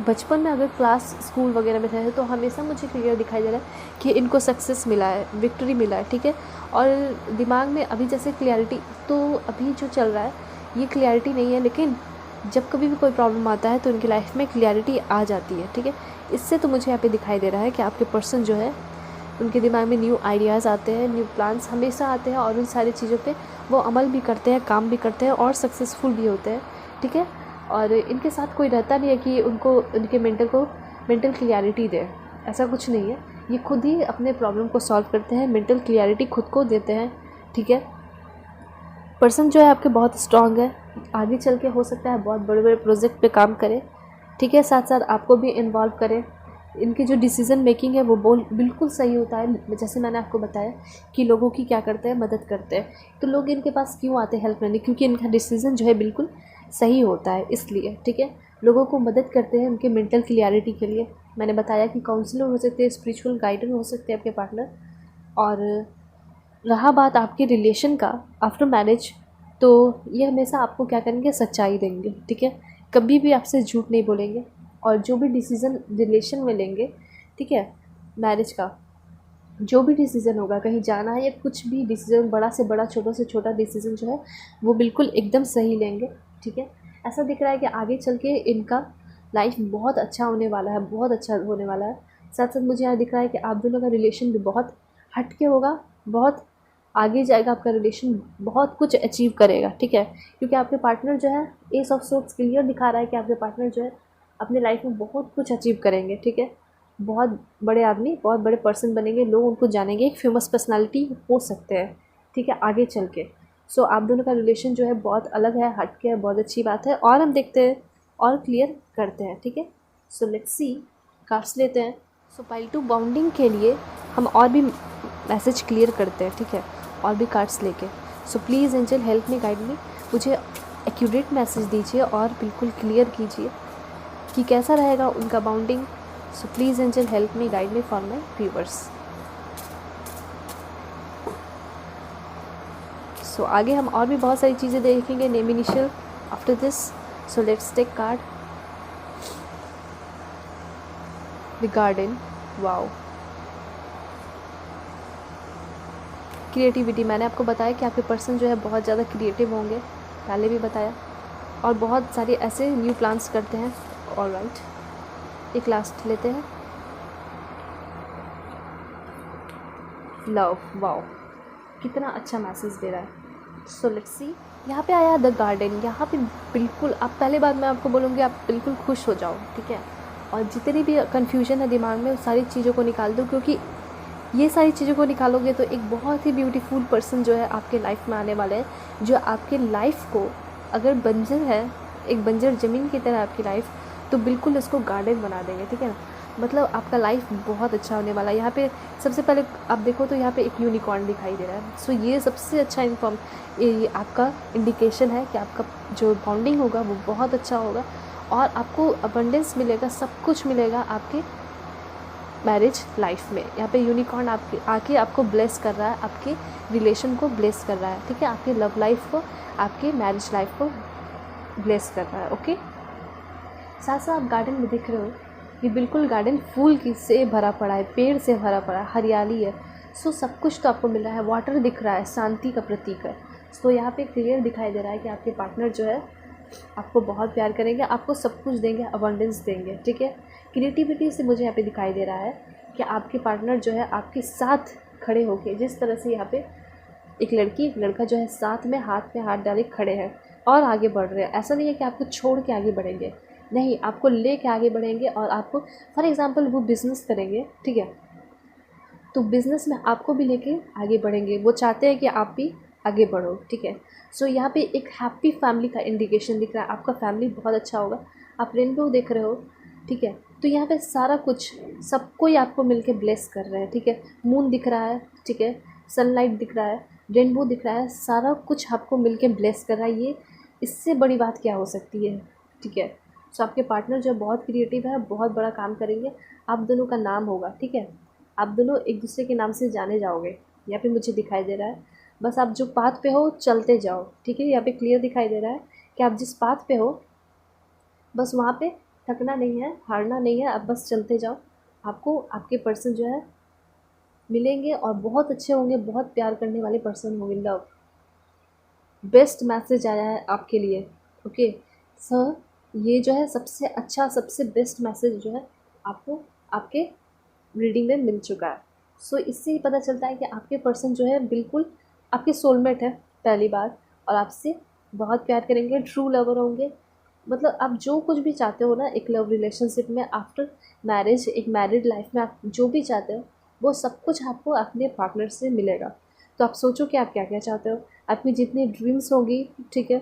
बचपन में अगर क्लास स्कूल वगैरह में थे तो हमेशा मुझे क्लियर दिखाई दे रहा है कि इनको सक्सेस मिला है, विक्ट्री मिला है, ठीक है। और दिमाग में अभी जैसे क्लियरिटी, तो अभी जो चल रहा है ये क्लियरिटी नहीं है, लेकिन जब कभी भी कोई प्रॉब्लम आता है तो इनकी लाइफ में क्लियरिटी आ जाती है, ठीक है। इससे तो मुझे यहाँ पे दिखाई दे रहा है कि आपके पर्सन जो है उनके दिमाग में न्यू आइडियाज़ आते हैं, न्यू प्लान्स हमेशा आते हैं और उन सारी चीज़ों पे वो अमल भी करते हैं, काम भी करते हैं और सक्सेसफुल भी होते हैं, ठीक है। और इनके साथ कोई रहता नहीं है कि उनको उनके मेंटल क्लियरिटी दे, ऐसा कुछ नहीं है। ये खुद ही अपने प्रॉब्लम को सॉल्व करते हैं, मेंटल क्लियरिटी खुद को देते हैं, ठीक है। पर्सन जो है आपके बहुत स्ट्रांग है, आगे चल के हो सकता है बहुत बड़े बड़े प्रोजेक्ट पे काम करे, ठीक है। साथ साथ आपको भी इन्वॉल्व करें। इनकी जो डिसीज़न मेकिंग है वो बिल्कुल सही होता है। जैसे मैंने आपको बताया कि लोगों की क्या करते हैं, मदद करते हैं। तो लोग इनके पास क्यों आते हैं हेल्प लेने, क्योंकि इनका डिसीज़न जो है बिल्कुल सही होता है, इसलिए, ठीक है। लोगों को मदद करते हैं उनके मेंटल क्लियरिटी के लिए। मैंने बताया कि काउंसलर हो सकते हैं, स्पिरिचुअल गाइडर हो सकते हैं आपके पार्टनर। और रहा बात आपके रिलेशन का आफ्टर मैरिज, तो ये हमेशा आपको क्या करेंगे, सच्चाई देंगे, ठीक है। कभी भी आपसे झूठ नहीं बोलेंगे और जो भी डिसीज़न रिलेशन में लेंगे, ठीक है, मैरिज का जो भी डिसीज़न होगा, कहीं जाना है या कुछ भी डिसीज़न, बड़ा से बड़ा छोटा से छोटा डिसीज़न जो है वो बिल्कुल एकदम सही लेंगे, ठीक है। ऐसा दिख रहा है कि आगे चल के इनका लाइफ बहुत अच्छा होने वाला है, बहुत अच्छा होने वाला है। साथ साथ मुझे यहाँ दिख रहा है कि आप दोनों का रिलेशन भी बहुत हट के होगा, बहुत आगे जाएगा आपका रिलेशन, बहुत कुछ अचीव करेगा, ठीक है। क्योंकि आपके पार्टनर जो है एस ऑफ सोर्ड्स क्लियर दिखा रहा है कि आपके पार्टनर जो है अपने लाइफ में बहुत कुछ अचीव करेंगे, ठीक है। बहुत बड़े आदमी, बहुत बड़े पर्सन बनेंगे, लोग उनको जानेंगे, एक फेमस पर्सनालिटी हो सकते हैं, ठीक है, आगे चल के। सो आप दोनों का रिलेशन जो है बहुत अलग है, हट के है, बहुत अच्छी बात है। और हम देखते हैं और क्लियर करते हैं, ठीक है। सो लेट्स सी, कार्ड्स लेते हैं। सो पाइल 2 बाउंडिंग के लिए हम और भी मैसेज क्लियर करते हैं, ठीक है, और भी कार्ड्स लेके। सो please angel help me, guide मी, मुझे एक्यूरेट मैसेज दीजिए और बिल्कुल क्लियर कीजिए कि कैसा रहेगा उनका bonding. So please angel help me, guide me for my viewers. So आगे हम और भी बहुत सारी चीज़ें देखेंगे, name initial after this. So let's take card the garden. Wow, creativity, मैंने आपको बताया कि आपके पर्सन जो है बहुत ज़्यादा क्रिएटिव होंगे, पहले भी बताया, और बहुत सारे ऐसे न्यू प्लान्स करते हैं। ऑलराइट, एक लास्ट लेते हैं, लव। वाओ, कितना अच्छा मैसेज दे रहा है। सो लेट्स सी, यहाँ पे आया द गार्डन। यहाँ पे बिल्कुल, आप पहले बार मैं आपको बोलूँगी आप बिल्कुल खुश हो जाओ, ठीक है। और जितनी भी कन्फ्यूजन है दिमाग में, उस सारी चीज़ों को निकाल दो, क्योंकि ये सारी चीज़ों को निकालोगे तो एक बहुत ही ब्यूटीफुल पर्सन जो है आपके लाइफ में आने वाले हैं, जो आपके लाइफ को, अगर बंजर है, एक बंजर ज़मीन की तरह आपकी लाइफ, तो बिल्कुल उसको गार्डन बना देंगे, ठीक है ना। मतलब आपका लाइफ बहुत अच्छा होने वाला है। यहाँ पे सबसे पहले आप देखो तो यहाँ पे एक यूनिकॉर्न दिखाई दे रहा है। सो ये सबसे अच्छा ये आपका इंडिकेशन है कि आपका जो बॉन्डिंग होगा वो बहुत अच्छा होगा और आपको अबंडेंस मिलेगा, सब कुछ मिलेगा आपके मैरिज लाइफ में। यहाँ पे यूनिकॉर्न आपके आके आपको ब्लेस कर रहा है, आपके रिलेशन को ब्लेस कर रहा है, ठीक है, आपके लव लाइफ को, आपके मैरिज लाइफ को ब्लेस कर रहा है, ओके। साथ साथ आप गार्डन में दिख रहे हो, ये बिल्कुल गार्डन फूल की से भरा पड़ा है, पेड़ से भरा पड़ा है, हरियाली है। सो सब कुछ तो आपको मिल रहा है, वाटर दिख रहा है, शांति का प्रतीक है। सो यहाँ पे क्लियर दिखाई दे रहा है कि आपके पार्टनर जो है आपको बहुत प्यार करेंगे, आपको सब कुछ देंगे, अबंडेंस देंगे, ठीक है। क्रिएटिविटी से मुझे यहाँ पे दिखाई दे रहा है कि आपके पार्टनर जो है आपके साथ खड़े होके, जिस तरह से यहाँ पे एक लड़की एक लड़का जो है साथ में हाथ डाले खड़े हैं और आगे बढ़ रहे हैं। ऐसा नहीं है कि आपको छोड़ के आगे बढ़ेंगे, नहीं, आपको ले के आगे बढ़ेंगे। और आपको फॉर एग्ज़ाम्पल वो बिज़नेस करेंगे, ठीक है, तो बिज़नेस में आपको भी लेके आगे बढ़ेंगे। वो चाहते हैं कि आप भी आगे बढ़ो, ठीक है। सो यहाँ पे एक हैप्पी फैमिली का इंडिकेशन दिख रहा है, आपका फैमिली बहुत अच्छा होगा। आप रेनबो देख रहे हो, ठीक है, तो यहाँ पे सारा कुछ सब कोई आपको मिलके ब्लेस कर रहे हैं, ठीक है। मून दिख रहा है, ठीक है, सनलाइट दिख रहा है, रेनबो दिख रहा है, सारा कुछ आपको मिलके ब्लेस कर रहा है। ये इससे बड़ी बात क्या हो सकती है, ठीक है। सो आपके पार्टनर जो है बहुत क्रिएटिव है, बहुत बड़ा काम करेंगे, आप दोनों का नाम होगा, ठीक है। आप दोनों एक दूसरे के नाम से जाने जाओगे, यहाँ पे मुझे दिखाई दे रहा है। बस आप जो पाथ पे हो चलते जाओ, ठीक है। यहाँ पे क्लियर दिखाई दे रहा है कि आप जिस पाथ पे हो बस वहाँ पे थकना नहीं है, हारना नहीं है, आप बस चलते जाओ। आपको आपके पर्सन जो है मिलेंगे और बहुत अच्छे होंगे, बहुत प्यार करने वाले पर्सन होंगे। लव बेस्ट मैसेज आया है आपके लिए, ओके सर। ये जो है सबसे अच्छा, सबसे बेस्ट मैसेज जो है आपको आपके रीडिंग में मिल चुका है। सो इससे ही पता चलता है कि आपके पर्सन जो है बिल्कुल आपके सोलमेट है, पहली बार, और आपसे बहुत प्यार करेंगे, ट्रू लवर होंगे। मतलब आप जो कुछ भी चाहते हो ना एक लव रिलेशनशिप में, आफ्टर मैरिज, एक मैरिड लाइफ में आप जो भी चाहते हो वो सब कुछ आपको अपने पार्टनर से मिलेगा। तो आप सोचो कि आप क्या क्या चाहते हो, आपकी जितनी ड्रीम्स होगी, ठीक है,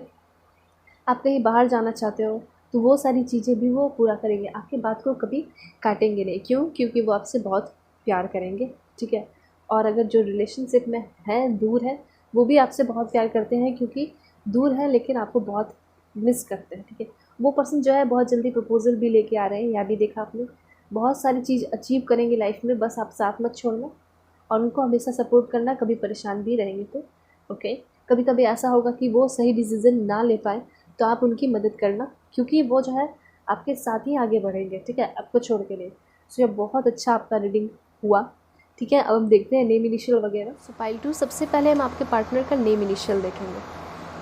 आप कहीं बाहर जाना चाहते हो तो वो सारी चीज़ें भी वो पूरा करेंगे, आपकी बात को कभी काटेंगे नहीं। क्यों? क्योंकि वो आपसे बहुत प्यार करेंगे, ठीक है। और अगर जो रिलेशनशिप में है, दूर है, वो भी आपसे बहुत प्यार करते हैं, क्योंकि दूर है लेकिन आपको बहुत मिस करते हैं, ठीक है। वो पर्सन जो है बहुत जल्दी प्रपोजल भी लेके आ रहे हैं, यहाँ भी देखा आपने। बहुत सारी चीज़ अचीव करेंगे लाइफ में, बस आप साथ मत छोड़ना और उनको हमेशा सपोर्ट करना, कभी परेशान भी रहेंगे तो ओके। कभी कभी ऐसा होगा कि वो सही डिसीज़न ना ले पाए तो आप उनकी मदद करना, क्योंकि वो जो है आपके साथ ही आगे बढ़ेंगे, ठीक है, आपको छोड़ के नहीं। सो ये बहुत अच्छा आपका रीडिंग हुआ, ठीक है। अब हम देखते हैं नेम इनिशियल वगैरह। सो पाइल 2, सबसे पहले हम आपके पार्टनर का नेम इनिशियल देखेंगे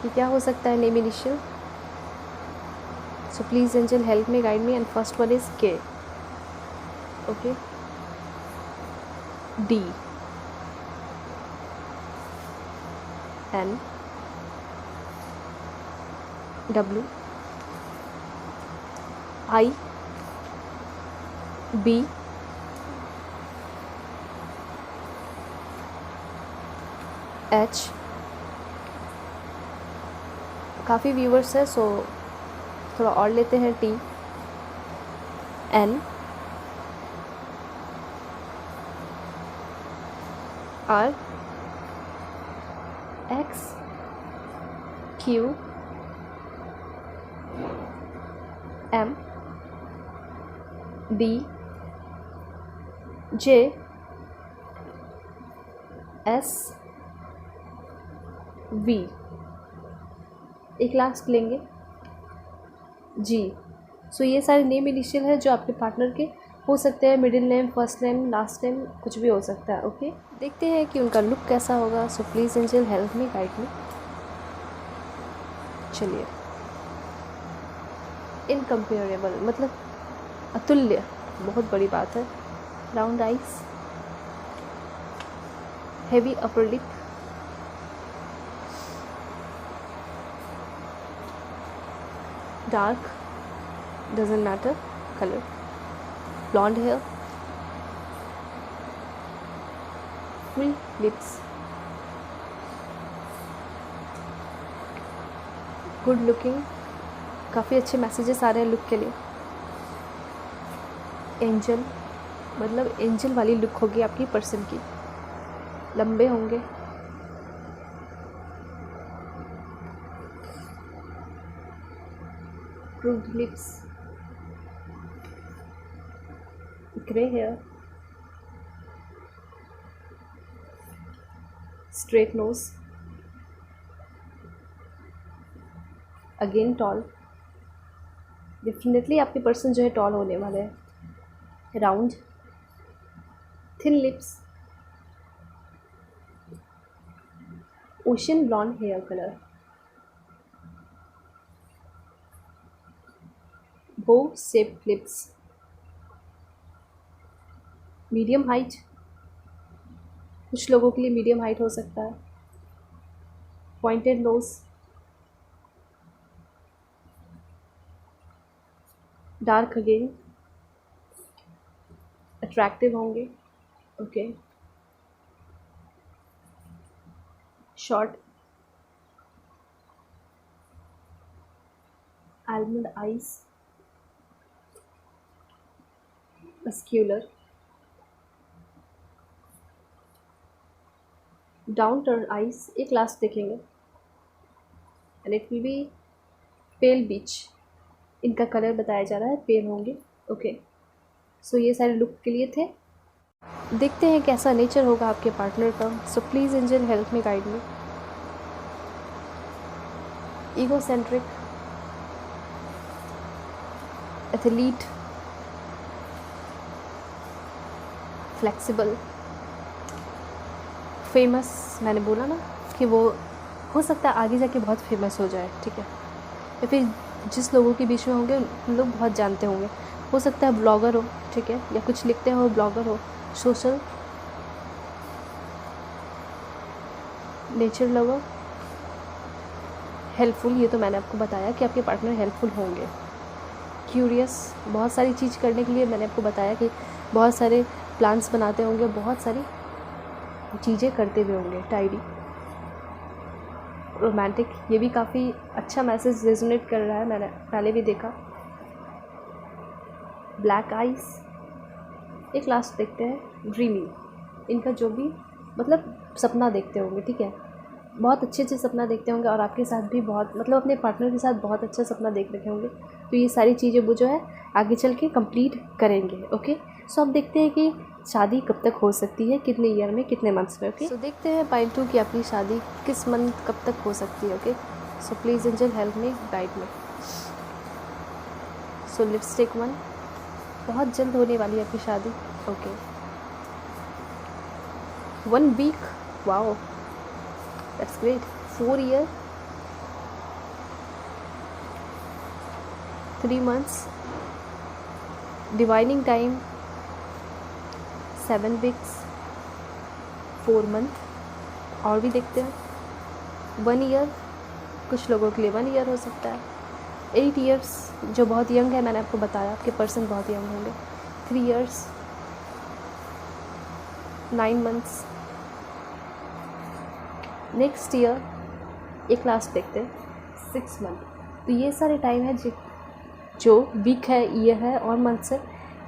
कि क्या हो सकता है name initial. So please angel help me, guide me, and first one is K, okay, D, N, W, I, B, H, काफ़ी व्यूवर्स है सो थोड़ा और लेते हैं, T, N, R, X, Q, M, B, J, S, V, एक last लेंगे, G. सो ये सारे नेम इनिशियल है जो आपके पार्टनर के हो सकते हैं, middle name, first name, last name, कुछ भी हो सकता है, ओके। देखते हैं कि उनका लुक कैसा होगा। सो please angel help me, guide मी। चलिए, इनकम्पेरेबल मतलब अतुल्य, बहुत बड़ी बात है। Round eyes, heavy upper lip, dark, doesn't matter color, blonde hair, full lips, good looking, काफ़ी अच्छे मैसेजेस आ रहे हैं लुक के लिए। एंजल मतलब एंजल वाली लुक होगी आपकी पर्सन की, लंबे होंगे, approved lips, grey hair, straight nose, again tall, definitely आपके पर्सन जो है टॉल होने वाले हैं। Round, thin lips, ocean blonde hair colour, bow shaped lips, medium height, कुछ लोगों के लिए मीडियम हाइट हो सकता है, pointed nose, dark again, attractive होंगे, okay, short, almond eyes, muscular, down turn eyes, एक लास्ट देखेंगे, and it will be pale beach, इनका कलर बताया जा रहा है पेल होंगे, ओके। सो ये सारे लुक के लिए थे। देखते हैं कैसा नेचर होगा आपके पार्टनर का। सो please angel help me, guide me. Egocentric, athlete, flexible, famous, मैंने बोला ना कि वो हो सकता है आगे जाके बहुत फेमस हो जाए, ठीक है, या फिर जिस लोगों के बीच में होंगे उन लोग बहुत जानते होंगे, हो सकता है ब्लॉगर हो, ठीक है, या कुछ लिखते हो ब्लॉगर हो, सोशल, नेचर लवर, हेल्पफुल, ये तो मैंने आपको बताया कि आपके पार्टनर हेल्पफुल होंगे, क्यूरियस, बहुत सारी चीज़ करने के लिए मैंने आपको बताया कि बहुत सारे प्लान्स बनाते होंगे, बहुत सारी चीज़ें करते हुए होंगे, टाइडी, रोमांटिक, ये भी काफ़ी अच्छा मैसेज रेजोनेट कर रहा है, मैंने पहले भी देखा, ब्लैक आइज, एक लास्ट देखते हैं, ड्रीमी, इनका जो भी मतलब सपना देखते होंगे, ठीक है, बहुत अच्छे सपना देखते होंगे और आपके साथ भी बहुत मतलब अपने पार्टनर के साथ बहुत अच्छा सपना देख रखे होंगे, तो ये सारी चीज़ें वो जो है आगे चल के कंप्लीट करेंगे, ओके। सो अब देखते हैं कि शादी कब तक हो सकती है, कितने ईयर में, कितने मंथ्स में, ओके। सो देखते हैं पाइल 2 की आपकी शादी किस मंथ कब तक हो सकती है, okay. So please angel help me, guide me. So let's take one, बहुत जल्द होने वाली है आपकी शादी, okay, 1 week, wow, that's great, 4 year, 3 months, divining time 7 weeks, 4 month, और भी देखते हैं, 1 ईयर, कुछ लोगों के लिए 1 ईयर हो सकता है, 8 ईयर्स, जो बहुत यंग है, मैंने आपको बताया आपके पर्सन बहुत यंग होंगे, 3 ईयर्स, 9 मंथ्स, नेक्स्ट ईयर, एक लास्ट देखते हैं 6 मंथ। तो ये सारे टाइम है जो वीक है, ईयर है और मंथ्स है,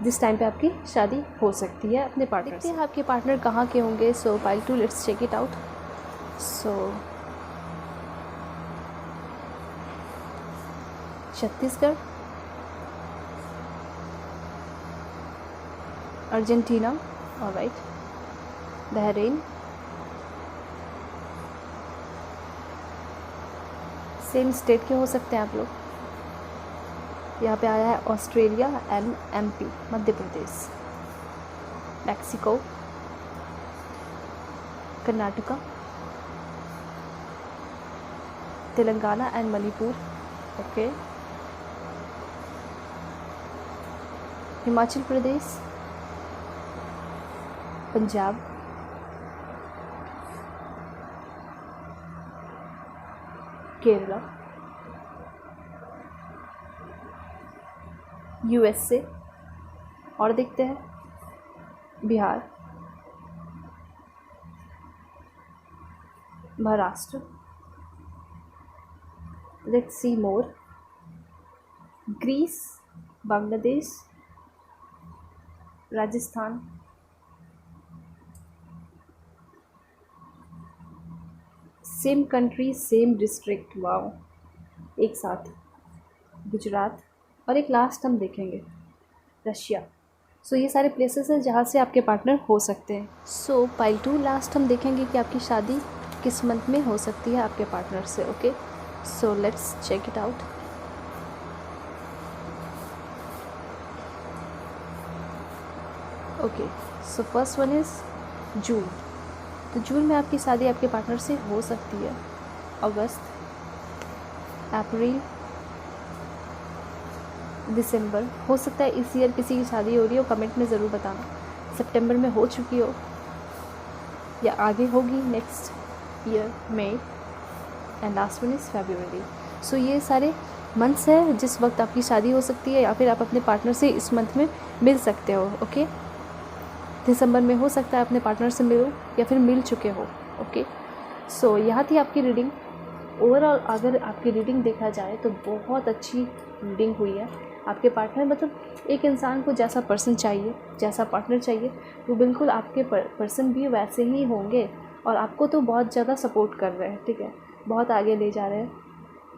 जिस टाइम पे आपकी शादी हो सकती है अपने पार्टनर से। देखते हैं आपके पार्टनर कहाँ के होंगे। So pile 2, let's check it out. So Chhattisgarh, Argentina, alright, Bahrain, same state के हो सकते हैं आप लोग। यहाँ पे आया है Australia and MP, Madhya Pradesh, Mexico, Karnataka, Telangana and Manipur, okay, Himachal Pradesh, Punjab, Kerala, USA, और देखते हैं Bihar, Maharashtra, let's see more, Greece, Bangladesh, Rajasthan, same country same district, wow, एक साथ, गुजरात, और एक लास्ट हम देखेंगे रशिया। सो ये सारे प्लेसेस हैं जहाँ से आपके पार्टनर हो सकते हैं। सो पाइल 2, लास्ट हम देखेंगे कि आपकी शादी किस मंथ में हो सकती है आपके पार्टनर से, okay. So let's check it out. Okay, so first one is June. तो जून में आपकी शादी आपके पार्टनर से हो सकती है। अगस्त, अप्रैल, दिसंबर, हो सकता है इस ईयर किसी की शादी हो रही हो, कमेंट में ज़रूर बताना। सितंबर में हो चुकी हो या आगे होगी नेक्स्ट ईयर में। And last one is February. So ये सारे मंथ्स है जिस वक्त आपकी शादी हो सकती है या फिर आप अपने पार्टनर से इस मंथ में मिल सकते हो। ओके, दिसंबर में हो सकता है अपने पार्टनर से मिलो या फिर मिल चुके हो। ओके, सो यहाँ थी आपकी रीडिंग। ओवरऑल अगर आपकी रीडिंग देखा जाए तो बहुत अच्छी रीडिंग हुई है। आपके पार्टनर मतलब एक इंसान को जैसा पर्सन चाहिए, जैसा पार्टनर चाहिए, वो बिल्कुल आपके पर्सन भी वैसे ही होंगे और आपको तो बहुत ज़्यादा सपोर्ट कर रहे हैं। ठीक है, बहुत आगे ले जा रहे हैं।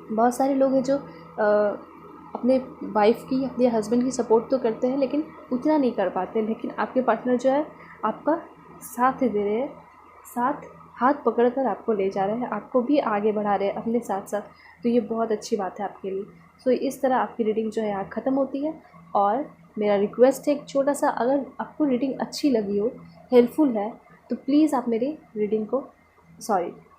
बहुत सारे लोग हैं जो अपने वाइफ की, अपने हस्बैंड की सपोर्ट तो करते हैं लेकिन उतना नहीं कर पाते, लेकिन आपके पार्टनर जो है आपका साथ दे रहे हैं, साथ हाथ पकड़कर आपको ले जा रहे हैं, आपको भी आगे बढ़ा रहे हैं अपने साथ साथ। तो ये बहुत अच्छी बात है आपके लिए। सो इस तरह आपकी रीडिंग जो है यहाँ ख़त्म होती है। और मेरा रिक्वेस्ट है एक छोटा सा, अगर आपको रीडिंग अच्छी लगी हो, हेल्पफुल है, तो प्लीज़ आप मेरी रीडिंग को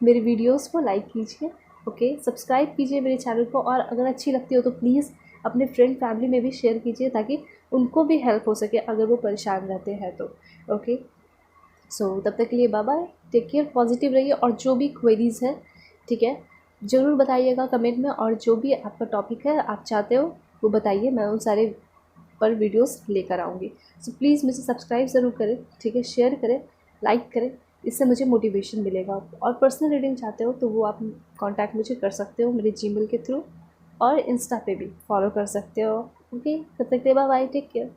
मेरी वीडियोस को लाइक कीजिए। ओके, सब्सक्राइब कीजिए मेरे चैनल को, और अगर अच्छी लगती हो तो प्लीज़ अपने फ्रेंड फैमिली में भी शेयर कीजिए ताकि उनको भी हेल्प हो सके अगर वो परेशान रहते हैं तो। ओके, सो तब तक के लिए bye bye, take care, positive रहिए। और जो भी क्वेरीज़ है, ठीक है, ज़रूर बताइएगा कमेंट में, और जो भी आपका टॉपिक है आप चाहते हो वो बताइए, मैं उन सारे पर वीडियोस लेकर आऊँगी। सो प्लीज़ मुझे सब्सक्राइब ज़रूर करें, ठीक है, शेयर करें, लाइक करें, इससे मुझे मोटिवेशन मिलेगा। और पर्सनल रीडिंग चाहते हो तो वो आप कांटेक्ट मुझे कर सकते हो मेरे जीमेल के थ्रू, और इंस्टा पे भी फॉलो कर सकते हो। ओके, तब तक के लिए बाय बाय, टेक केयर।